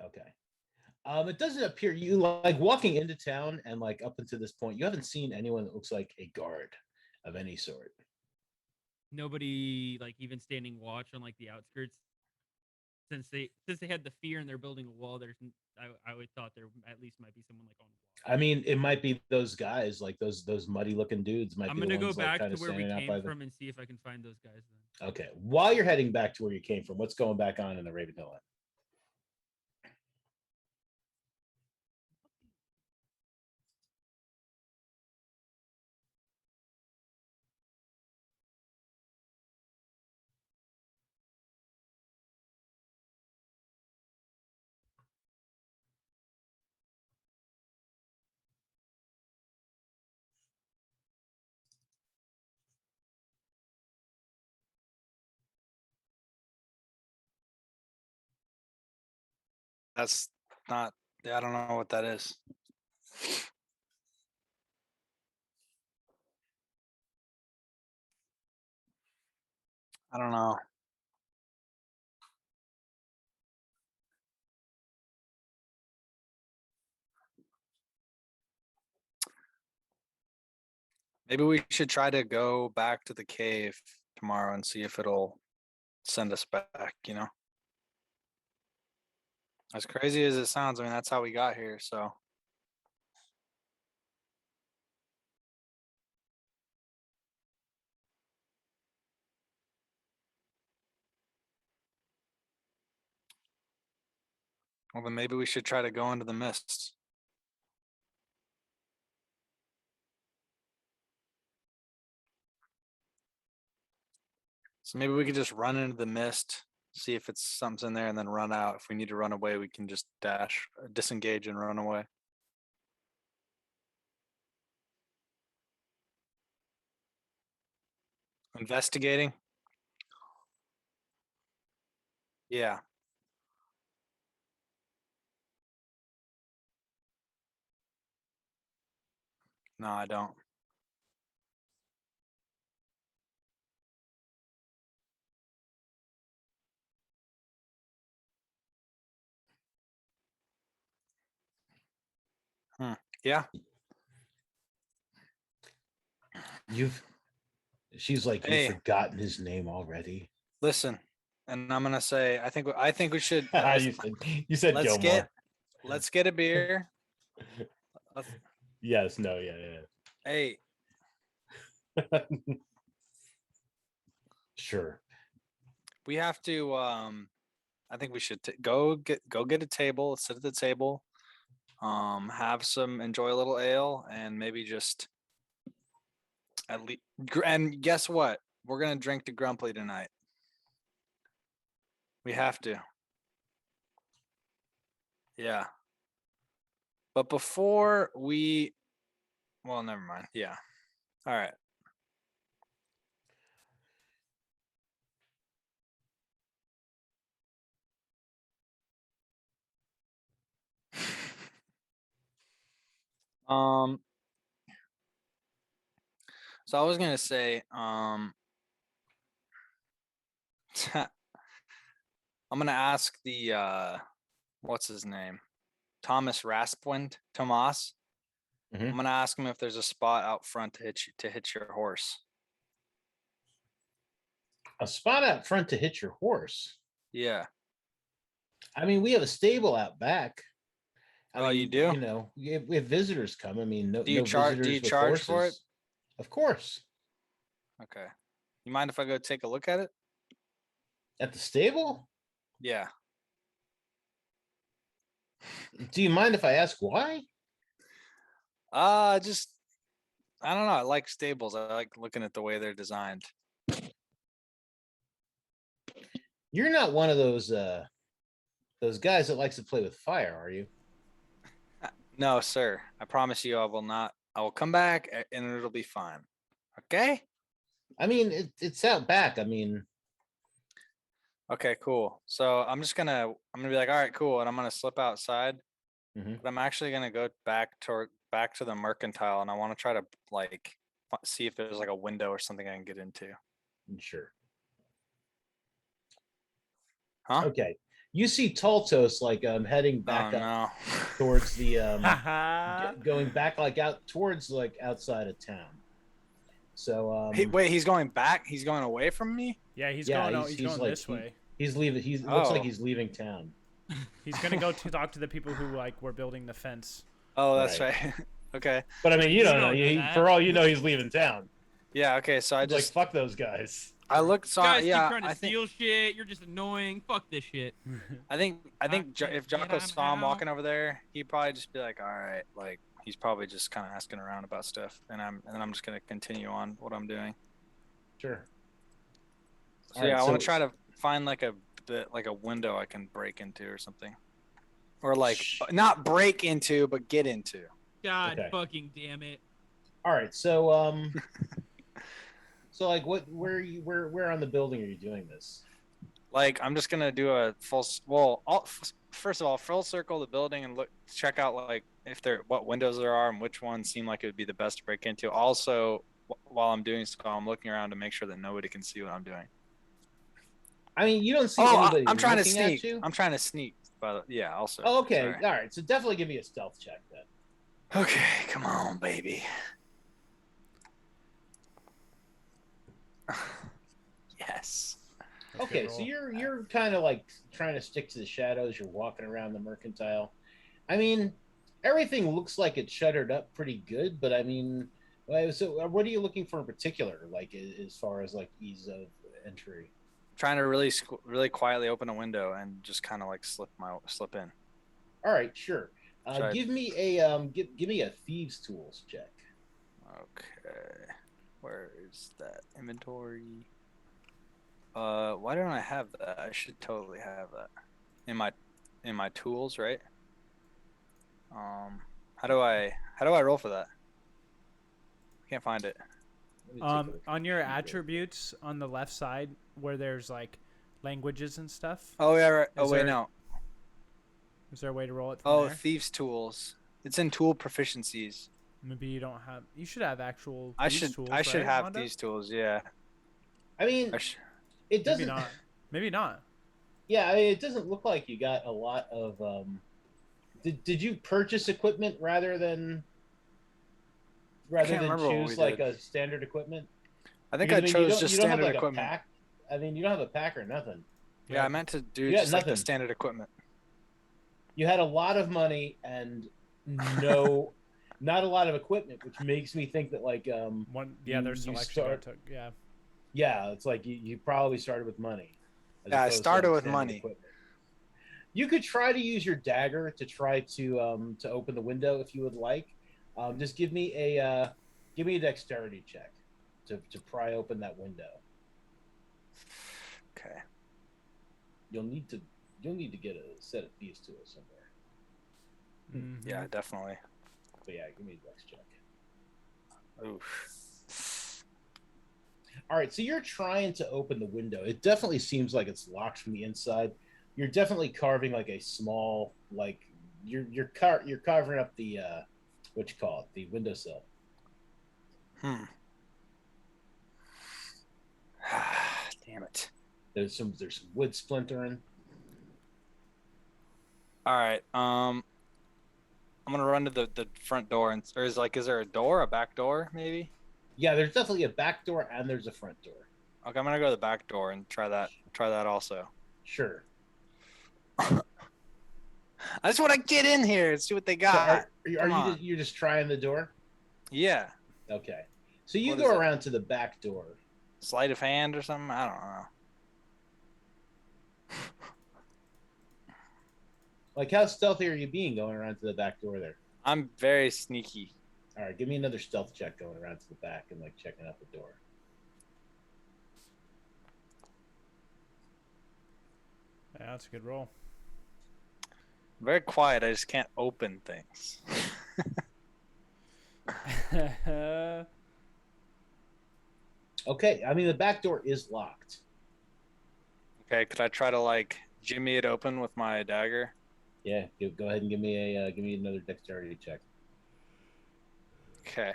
guard. Okay. It doesn't appear you like walking into town and like up until this point, you haven't seen anyone that looks like a guard of any sort. Nobody like even standing watch on like the outskirts. Since they had the fear and they're building a wall, I would thought there at least might be someone like on the wall. I mean, it might be those guys, like those muddy looking dudes. I'm gonna go back to where we came from and see if I can find those guys then. Okay. While you're heading back to where you came from, what's going back on in the Ravenhill Inn? That's not. I don't know what that is. I don't know. Maybe we should try to go back to the cave tomorrow and see if it'll send us back, you know? As crazy as it sounds, I mean, that's how we got here, so. Well, then maybe we should try to go into the mists. So maybe we could just run into the mist, see if it's something's in there, and then run out. If we need to run away, we can just disengage and run away. Investigating? Yeah. No, I don't. Yeah. She's like, Hey. you've forgotten his name already. Listen, and I'm gonna say, I think we should. you said Gilmore. Let's get a beer. Yes. No. Yeah. Hey. Sure. We have to. I think we should go get a table. Sit at the table. Enjoy a little ale, and maybe just at least. And guess what? We're gonna drink to Grumpy tonight. We have to. Yeah. But before we, well, never mind. Yeah. All right. So I was gonna say, I'm gonna ask the what's his name? Thomas. Mhm. I'm gonna ask him if there's a spot out front to hit your horse. A spot out front to hit your horse. Yeah. I mean, we have a stable out back. Oh, you do? You know, if visitors come, I mean, no. Do you charge for it? Of course. Okay. You mind if I go take a look at it? At the stable? Yeah. Do you mind if I ask why? Just I don't know. I like stables. I like looking at the way they're designed. You're not one of those guys that likes to play with fire, are you? No, sir. I promise you I will not. I will come back and it'll be fine. Okay? I mean, it's out back. I mean, okay, cool. So I'm gonna be like, all right, cool, and I'm gonna slip outside. Mhm. But I'm actually gonna go back to the mercantile, and I want to try to like see if there's like a window or something I can get into. Sure. Huh? Okay. You see Toltos like heading back up towards the going back like out towards like outside of town. So wait, he's going back? He's going away from me? Yeah, he's going like, this way. He's leaving. Looks like he's leaving town. He's gonna go to talk to the people who like were building the fence. Oh, that's right. Okay. But I mean, you don't know. For all you know, he's leaving town. Yeah. Okay. So I just like fuck those guys. I looked. So guys yeah, keep trying to steal shit. You're just annoying. Fuck this shit. I think if Jaakko saw him walking over there, he'd probably just be like, all right, like he's probably just kind of asking around about stuff, and I'm just gonna continue on what I'm doing. Sure. So yeah, I want to try to find like a window I can break into or something, or like not break into but get into. God fucking damn it! All right, so so like where on the building are you doing this? Like I'm just gonna do a full. Well, first of all, full circle the building and check out like what windows there are and which ones seem like it would be the best to break into. Also, while I'm doing so, I'm looking around to make sure that nobody can see what I'm doing. I mean, you don't see anybody I'm trying to looking sneak. at you. I'm trying to sneak. But yeah, also. Oh, okay. Sorry. All right. So definitely give me a stealth check then. Okay, come on, baby. Yes. Okay, so you're kind of like trying to stick to the shadows. You're walking around the mercantile. I mean, everything looks like it's shuttered up pretty good, but I mean, so what are you looking for in particular? Like as far as like ease of entry? Trying to really quietly open a window and just kind of like slip in. All right, sure. Give me a thieves tools check. Okay, where is that inventory? Why don't I have that? I should totally have that in my tools, right? How do I roll for that? Can't find it. On your attributes on the left side where there's like languages and stuff. Oh yeah, right. No. Is there a way to roll it from there? Thieves tools. It's in tool proficiencies. Maybe you don't have. You should have actual. I thieves should. Tools, I should right, have Mondo? these tools. Yeah. I mean, it doesn't. Maybe not. Maybe not. Yeah, I mean, it doesn't look like you got a lot of. Did you purchase equipment rather than choose like a standard equipment? I think I chose just standard equipment. Pack? I mean, you don't have a pack or nothing. Yeah, I meant to do just like the standard equipment. You had a lot of money and not a lot of equipment, which makes me think that like there's selection took. Yeah, it's like you probably started with money. Yeah, I started with money. Equipment. You could try to use your dagger to try to open the window if you would like. Just give me a dexterity check to pry open that window. Okay. You'll need to get a set of thieves tools somewhere. Mm-hmm. Yeah, definitely. But yeah, give me a dex check. Oof. All right, so you're trying to open the window. It definitely seems like it's locked from the inside. You're definitely carving like a small you're carving up the what you call it, the windowsill. Damn it. There's some wood splintering. All right. I'm gonna run to the front door is there a door, a back door maybe? Yeah, there's definitely a back door and there's a front door. Okay, I'm gonna go to the back door and try that also. Sure. I just want to get in here and see what they got. So you're just trying the door? Yeah. Okay. So you go around to the back door. Sleight of hand or something? I don't know. Like, how stealthy are you being going around to the back door there? I'm very sneaky. All right, give me another stealth check going around to the back and like checking out the door. Yeah, that's a good roll. I'm very quiet. I just can't open things. Okay, I mean the back door is locked. Okay, could I try to like jimmy it open with my dagger? Yeah, go ahead and give me another dexterity check. Okay.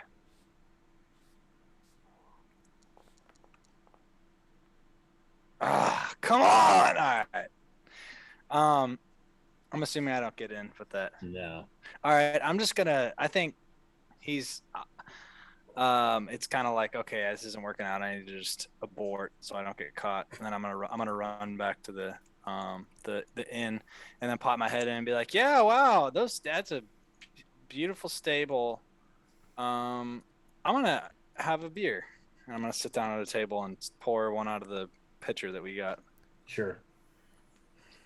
Come on! All right. I'm assuming I don't get in with that. No. All right, I'm just gonna. I think he's. It's kind of like, okay, this isn't working out. I need to just abort so I don't get caught. And then I'm gonna run back to the inn, and then pop my head in and be like, yeah, wow, that's a beautiful stable. I'm gonna have a beer. And I'm gonna sit down at a table and pour one out of the pitcher that we got. Sure.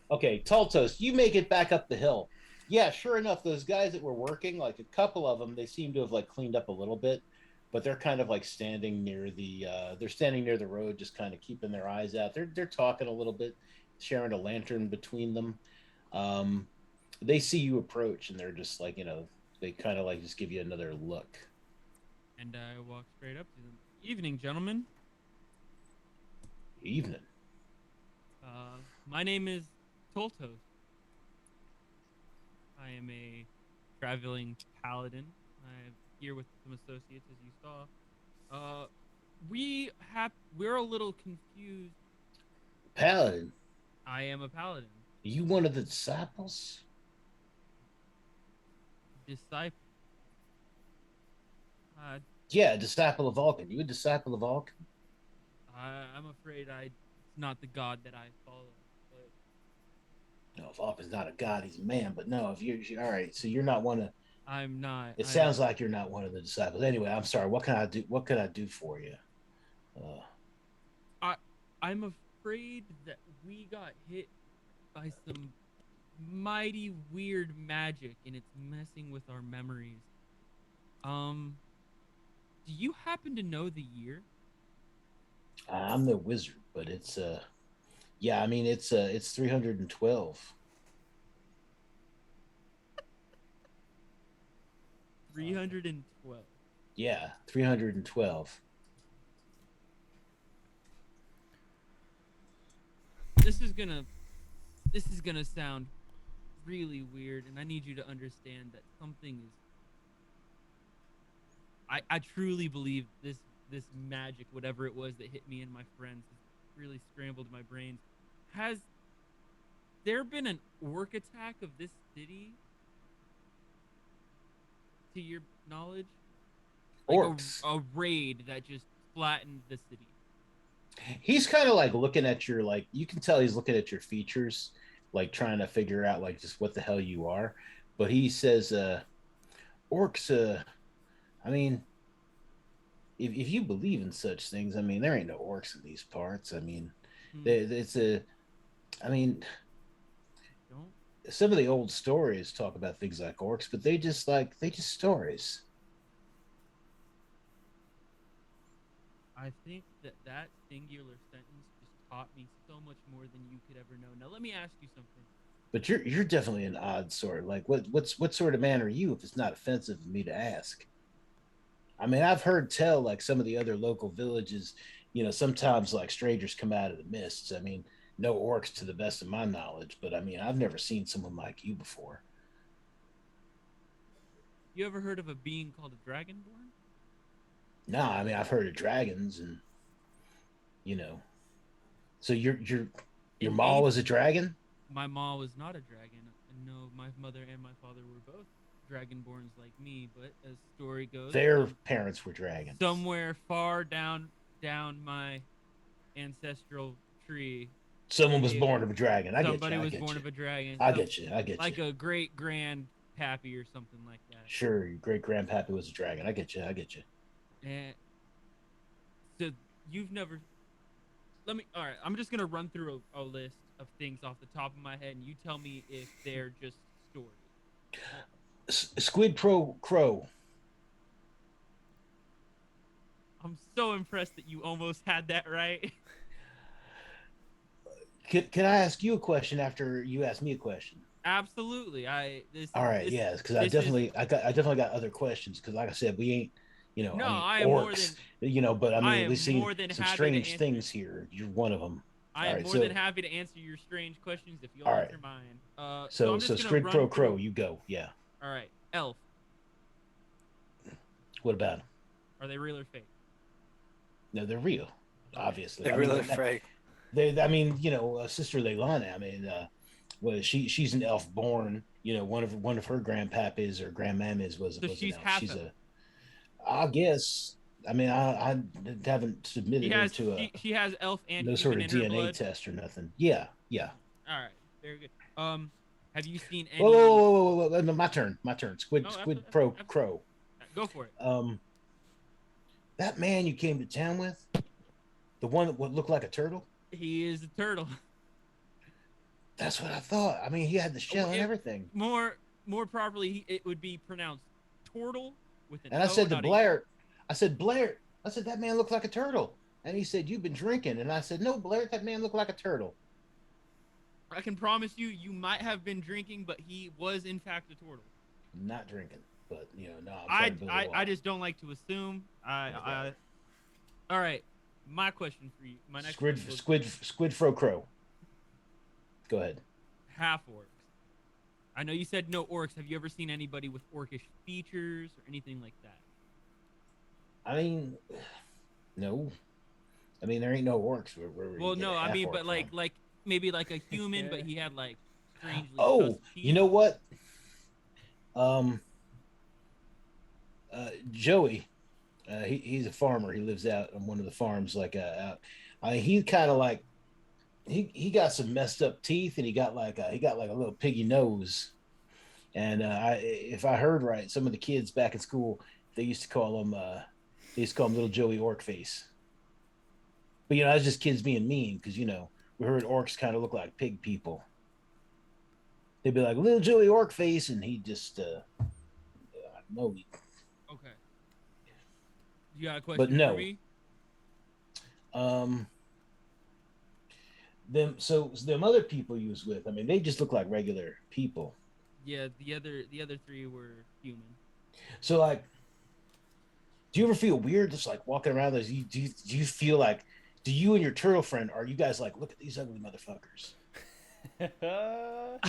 Okay, Toltos, you make it back up the hill. Yeah, sure enough, those guys that were working, like a couple of them, they seem to have like cleaned up a little bit, but they're kind of like standing near the road, just kind of keeping their eyes out. They're talking a little bit, sharing a lantern between them. They see you approach, and they're just like, they kind of like just give you another look. And I walk straight up to them. Evening, gentlemen. Evening. My name is Toltos. I am a traveling paladin. I'm here with some associates, as you saw. We're a little confused. Paladin, I am a paladin. are you one of the disciples? Disciple. Uh, Yeah, a disciple of Vulcan. You a disciple of Vulcan? I'm afraid it's not the god that I follow. But No, Vulcan's not a god; he's a man. But no, if you're all right, so you're not one of. I'm not. It sounds like you're not one of the disciples. Anyway, I'm sorry. What can I do? What can I do for you? I'm afraid that we got hit by some mighty weird magic, and it's messing with our memories. Do you happen to know the year? I'm the wizard, but it's yeah. I mean, it's 312. 312. Yeah, 312. This is gonna sound really weird, and I need you to understand that something is. I truly believe this magic, whatever it was that hit me and my friends, has really scrambled my brains. Has there been an orc attack of this city? To your knowledge, like Orcs. a raid that just flattened the city. He's kind of like looking at your like. You can tell he's looking at your features, like trying to figure out like just what the hell you are. But he says, "Orcs. I mean, if you believe in such things, I mean, there ain't no orcs in these parts. I mean, it's a. I mean, Don't some of the old stories talk about things like orcs, but they just stories. I think that singular sentence just taught me so much more than you could ever know. Now let me ask you something. But you're definitely an odd sort. Like what sort of man are you? If it's not offensive of me to ask. I mean, I've heard tell like some of the other local villages, sometimes like strangers come out of the mists. I mean, no orcs to the best of my knowledge, but I mean, I've never seen someone like you before. You ever heard of a being called a Dragonborn? No, I mean, I've heard of dragons and you know. So your In maw eighth, was a dragon? my mom was not a dragon. No, my mother and my father were both Dragonborns like me. But as story goes, Their parents were dragons. somewhere far down my ancestral tree, Someone was born of a dragon. somebody was get born you. of a dragon. I get you. I get Like you. a great grandpappy or something like that. Sure, your great grandpappy was a dragon. I get you. I get you. And so you've never. All right, I'm just gonna run through a list of things off the top of my head, and you tell me if they're just stories. Squid Pro Crow. I'm so impressed that you almost had that right. Can I ask you a question after you ask me a question? Absolutely. All right, yes, because I definitely got other questions because like I said, we ain't No, I mean I am orcs, but I mean we've seen more than some happy to strange answer. things here. You're one of them. I All am right, more so than happy to answer your strange questions if you'll all right. answer mine. so I'm just gonna Squid run Pro Crow, through. you go. Yeah. All right, elf. What about them? Are they real or fake? No, they're real, obviously. They're I mean, really fake. I mean, Sister Leilani. I mean, she's an elf born. One of her grandpappies or grandmammies was So was she's an elf. half She's elf. I guess. I mean, I haven't submitted her to She has elf and no human sort of in her DNA blood. test or nothing. Yeah. All right, very good. Have you seen any? Whoa. No, my turn. Squid Oh, Squid after- Pro after- Crow. Go for it. That man you came to town with, the one that would look like a turtle. He is a turtle. That's what I thought. I mean, he had the shell and everything. More properly, it would be pronounced Tortle with an And I O, said to not a Blair, that man looked like a turtle. And he said, "You've been drinking." And I said, "No, Blair, that man looked like a turtle." I can promise you might have been drinking, but he was in fact a turtle. Not drinking, but no. I just don't like to assume. All right, my question for you. My next question was Squid Fro Crow. Go ahead. half orcs. I know you said no orcs. Have you ever seen anybody with orcish features or anything like that? I mean, no. I mean, there ain't no orcs. Where Well, you get no, a I half mean, orc but from. like maybe like a human, but he had like strangely Oh, tusked you teeth. know what? Joey, he's a farmer. He lives out on one of the farms, like out. He kind of like he got some messed up teeth, and he got like a little piggy nose. And if I heard right, some of the kids back in school they used to call him little Joey Orc Face. But that's just kids being mean because we heard orcs kind of look like pig people. They'd be like little Joey Orc Face, and he just no. Okay. You got a But question for no, me? um, them other people you was with. I mean, they just look like regular people. Yeah, the other three were human. So like, do you ever feel weird just like walking around? Do you feel like, do you and your turtle friend, are you guys like, look at these ugly motherfuckers?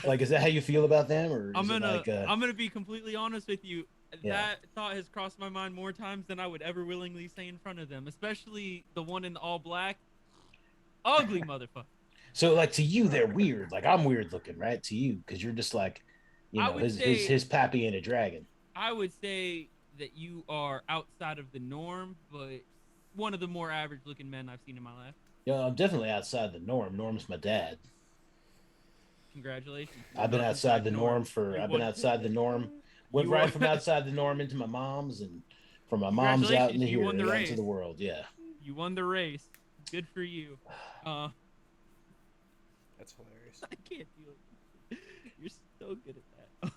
Like, is that how you feel about them, or I'm is it like I'm gonna be completely honest with you. Yeah. That thought has crossed my mind more times than I would ever willingly say in front of them, especially the one in the all black. Ugly motherfucker. so like to you they're weird? Like I'm weird looking, right? To you because you're just like, I would his say his pappy and a dragon. I would say that you are outside of the norm, but one of the more average looking men I've seen in my life. I'm definitely outside the norm. Norm's my dad. Congratulations. I've been outside the norm You I've been won. outside the norm. Went You right won. from outside the norm into my mom's, and from my mom's out Congratulations, into you here, won the out race. into the world. Yeah. You won the race. Good for you. That's hilarious. I can't deal with you. You're so good at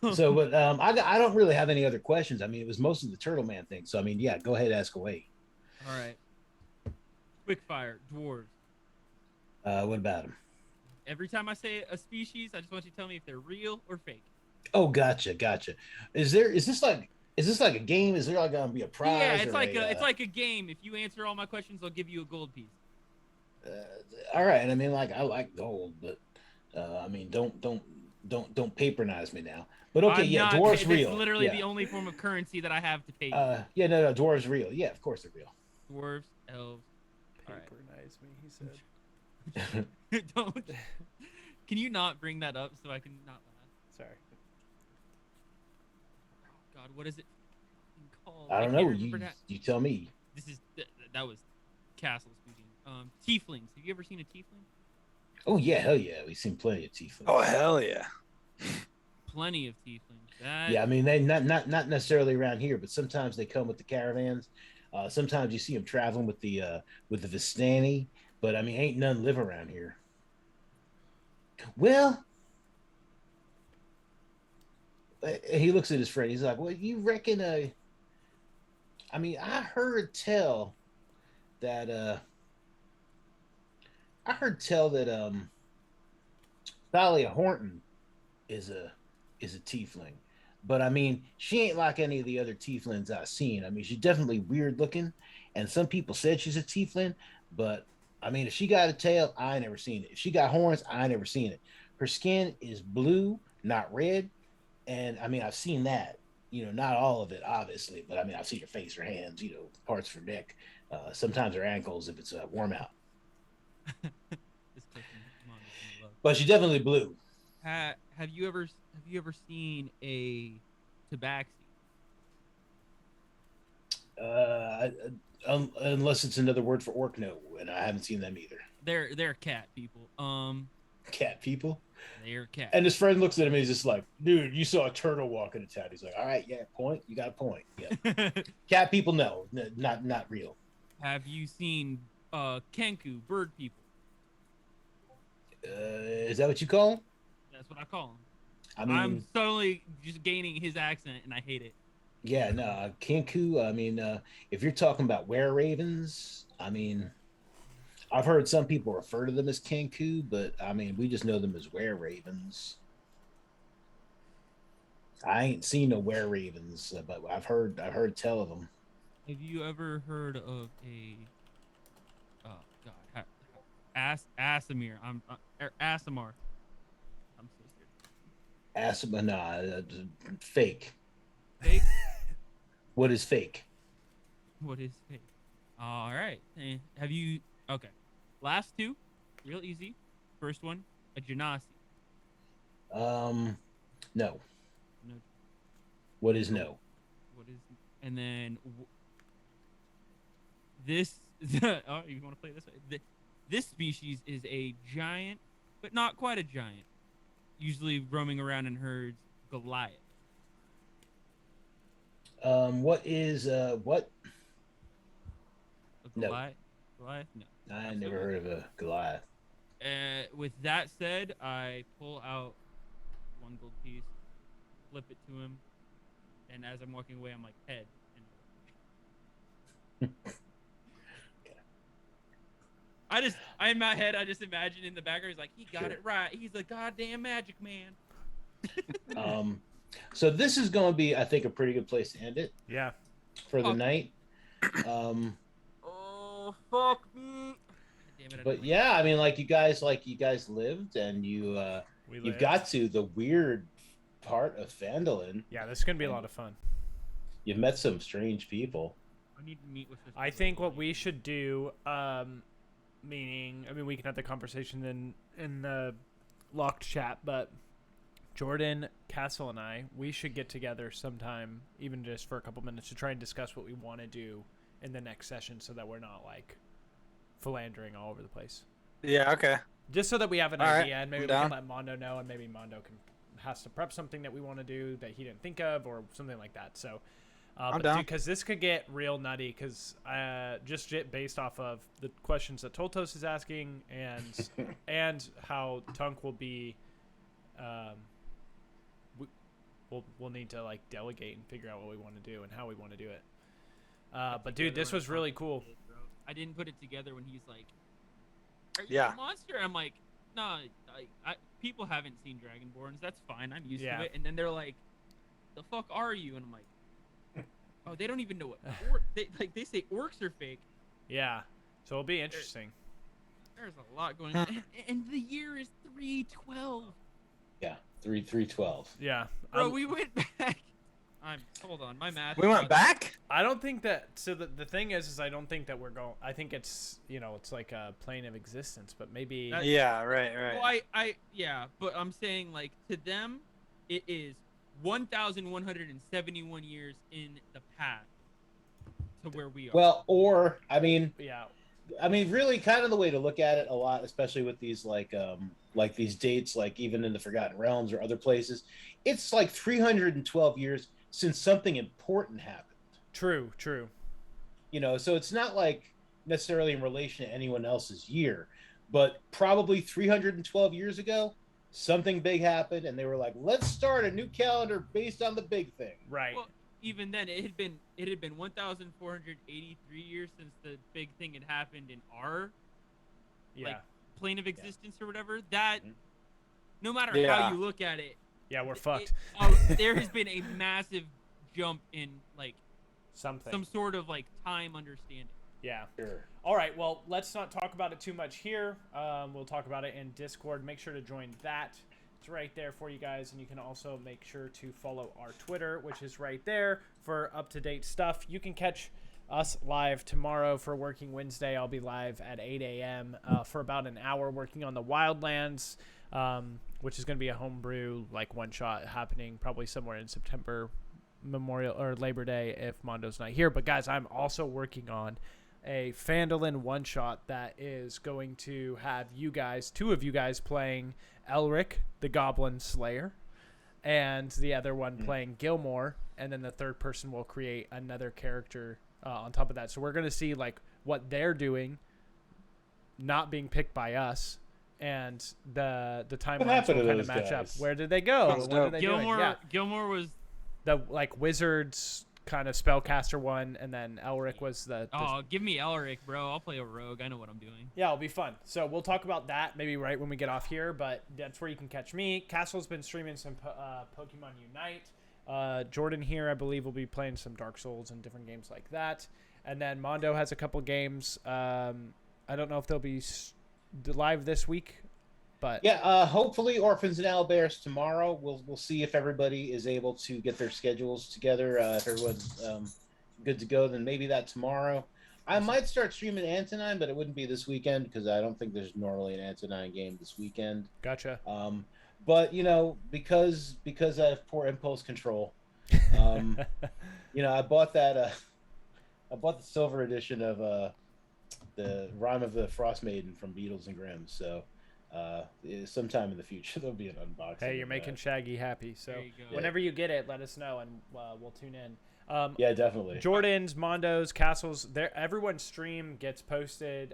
that. So, but I don't really have any other questions. I mean, it was mostly the Turtle Man thing. So, I mean, yeah, go ahead, ask away. All right. Quick fire, dwarves. What about them? Every time I say a species, I just want you to tell me if they're real or fake. Oh, gotcha. Is this like a game? Is there like gonna be a prize? Yeah, it's like a, it's like a game. If you answer all my questions, I'll give you a gold piece. all right. I mean, like I like gold, but I mean, don't patronize me now. But okay, I'm yeah, not, dwarves it's real. literally Yeah. the only form of currency that I have to pay you. Yeah, no, dwarves real. Yeah, of course they're real. Dwarves, elves. Patronize me, he said. Don't. Can you not bring that up so I can not laugh? Sorry. God, what is it called? I don't can't know. remember that. You tell me. This is that was Castle speaking. Tieflings. Have you ever seen a tiefling? Oh yeah, hell yeah. We've seen plenty of tieflings. Oh hell yeah! Plenty of tieflings. Yeah, I mean they not necessarily around here, but sometimes they come with the caravans. Sometimes you see them traveling with the Vistani, but I mean ain't none live around here. Well, he looks at his friend. He's like, "Well, you reckon?" I mean, I heard tell that Thalia Horton is a tiefling, but I mean, she ain't like any of the other tieflings I've seen. I mean, she's definitely weird looking, and some people said she's a tiefling, but I mean, if she got a tail, I ain't never seen it. If she got horns, I ain't never seen it. Her skin is blue, not red, and I mean, I've seen that. Not all of it, obviously, but I mean, I've seen her face, her hands, parts of her neck, sometimes her ankles if it's warm out. This question, Mondo, I love. But she's definitely blue. Have you ever seen a tabaxi? Unless it's another word for orc, no, and I haven't seen them either. They're cat people. Cat people. They're cat. And his friend looks at him and he's just like, "Dude, you saw a turtle walk into town." He's like, "All right, yeah, point. You got a point. Yeah." Cat people, no, not real. Have you seen kenku, bird people? Is that what you call them? That's what I call them. I mean, I'm suddenly just gaining his accent, and I hate it. Yeah, no, Kenku. I mean, if you're talking about were ravens, I mean, I've heard some people refer to them as Kenku, but I mean, we just know them as were ravens. I ain't seen no were ravens, but I've heard tell of them. Have you ever heard of a? Oh God, Asimir. Asimar. I'm so scared. Fake. Fake? What is fake? What is fake? All right. Have you? Okay. Last two, real easy. First one, a genasi. No. No. What is no? What is? And then this. Oh, you want to play this? This species is a giant, but not quite a giant. Usually roaming around in herds. Goliath. What is what? A No. Goliath? Goliath? No. I never heard of a Goliath. With that said, I pull out one gold piece, flip it to him, and as I'm walking away, I'm like, head. And in my head, I just imagine in the background, he's like, he got it right. He's a goddamn magic man. So this is going to be, I think, a pretty good place to end it. Yeah. For the night. Oh, fuck me. Damn it, But yeah, I mean, you guys lived, and you got to the weird part of Phandelver. Yeah, this is gonna be a lot of fun. You've met some strange people. I need to meet with this. I think what we should do, meaning, I mean, we can have the conversation in the locked chat, but Jordan, Castle, and I, we should get together sometime, even just for a couple minutes, to try and discuss what we want to do in the next session, so that we're not philandering all over the place. Yeah. Okay. Just so that we have an All idea, right, and maybe I'm we can down. let Mondo know, and maybe Mondo has to prep something that we want to do that he didn't think of, or something like that. So, I'm down. because this could get real nutty, because just based off of the questions that Toltos is asking, and and how Tunk will be, we'll need to delegate and figure out what we want to do and how we want to do it. But dude, this was really cool. I didn't put it together when he's like, "Are you Yeah. a monster?" I'm like, "No, people haven't seen Dragonborns. That's fine. I'm used Yeah. to it." And then they're like, "The fuck are you?" And I'm like, "Oh, they don't even know what they say orcs are fake." Yeah, so it'll be interesting. There's a lot going on, and the year is 312. Yeah, 312. Yeah, Bro, we went back. Hold on, my math. We went back. I don't think that. So the thing is I don't think that we're going. I think it's it's like a plane of existence, but maybe. Yeah. Right. Right. Well, yeah, but I'm saying to them, it is 1,171 years in the past to where we are. Well, or I mean, Yeah. really, kind of the way to look at it a lot, especially with these these dates, even in the Forgotten Realms or other places, it's 312 years since something important happened. True. So it's not necessarily in relation to anyone else's year, but probably 312 years ago, something big happened, and they were like, "Let's start a new calendar based on the big thing." Right. Well, even then, it had been 1,483 years since the big thing had happened in our Yeah. plane of existence or whatever. That no matter how Yeah. you look at it, Yeah, we're fucked. there has been a massive jump in Something. some sort of time understanding. Yeah. Sure. All right. Well, let's not talk about it too much here. We'll talk about it in Discord. Make sure to join that. It's right there for you guys, and you can also make sure to follow our Twitter, which is right there for up-to-date stuff. You can catch us live tomorrow for Working Wednesday. I'll be live at 8 a.m. For about an hour working on the Wildlands, which is going to be a homebrew one-shot happening probably somewhere in September, Memorial or Labor Day if Mondo's not here. But guys, I'm also working on a Phandelver one-shot that is going to have two of you guys playing Elric, the Goblin Slayer, and the other one playing Gilmore, and then the third person will create another character on top of that. So we're going to see what they're doing, not being picked by us, and the timelines will kind of match up. Where did they go? Sounds What dope. are they doing? Yeah. Gilmore was The wizards kind of spellcaster one, and then Elric was the give me Elric, bro. I'll play a rogue. I know what I'm doing. Yeah, it'll be fun. So we'll talk about that maybe right when we get off here, but that's where you can catch me. Castle's been streaming some Pokemon Unite. Jordan here, I believe, will be playing some Dark Souls and different games like that. And then Mondo has a couple games. I don't know if they'll be live this week But Yeah, hopefully Orphans and Owlbears tomorrow. We'll see if everybody is able to get their schedules together. If everyone's good to go, then maybe that tomorrow. I might start streaming Antonine, but it wouldn't be this weekend because I don't think there's normally an Antonine game this weekend. gotcha. But because I have poor impulse control, I bought that. I bought the silver edition of the Rime of the Frost Maiden from Beatles and Grimm. So sometime in the future there'll be an unboxing. Hey, you're making Shaggy happy. So There you go. whenever you get it, let us know and we'll tune in. Yeah, definitely. Jordan's, Mondo's, Castles, everyone's stream gets posted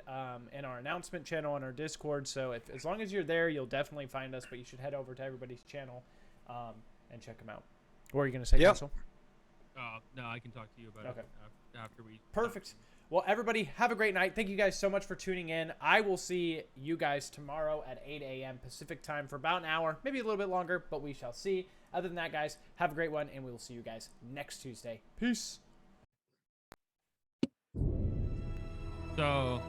in our announcement channel on our Discord. So as long as you're there, you'll definitely find us. But you should head over to everybody's channel and check them out. What are you going to say, Yep. Castle? No, I can talk to you about Okay. it after we. Perfect. Well, everybody, have a great night. Thank you guys so much for tuning in. I will see you guys tomorrow at 8 a.m. Pacific time for about an hour, maybe a little bit longer, but we shall see. Other than that, guys, have a great one, and we will see you guys next Tuesday. Peace. So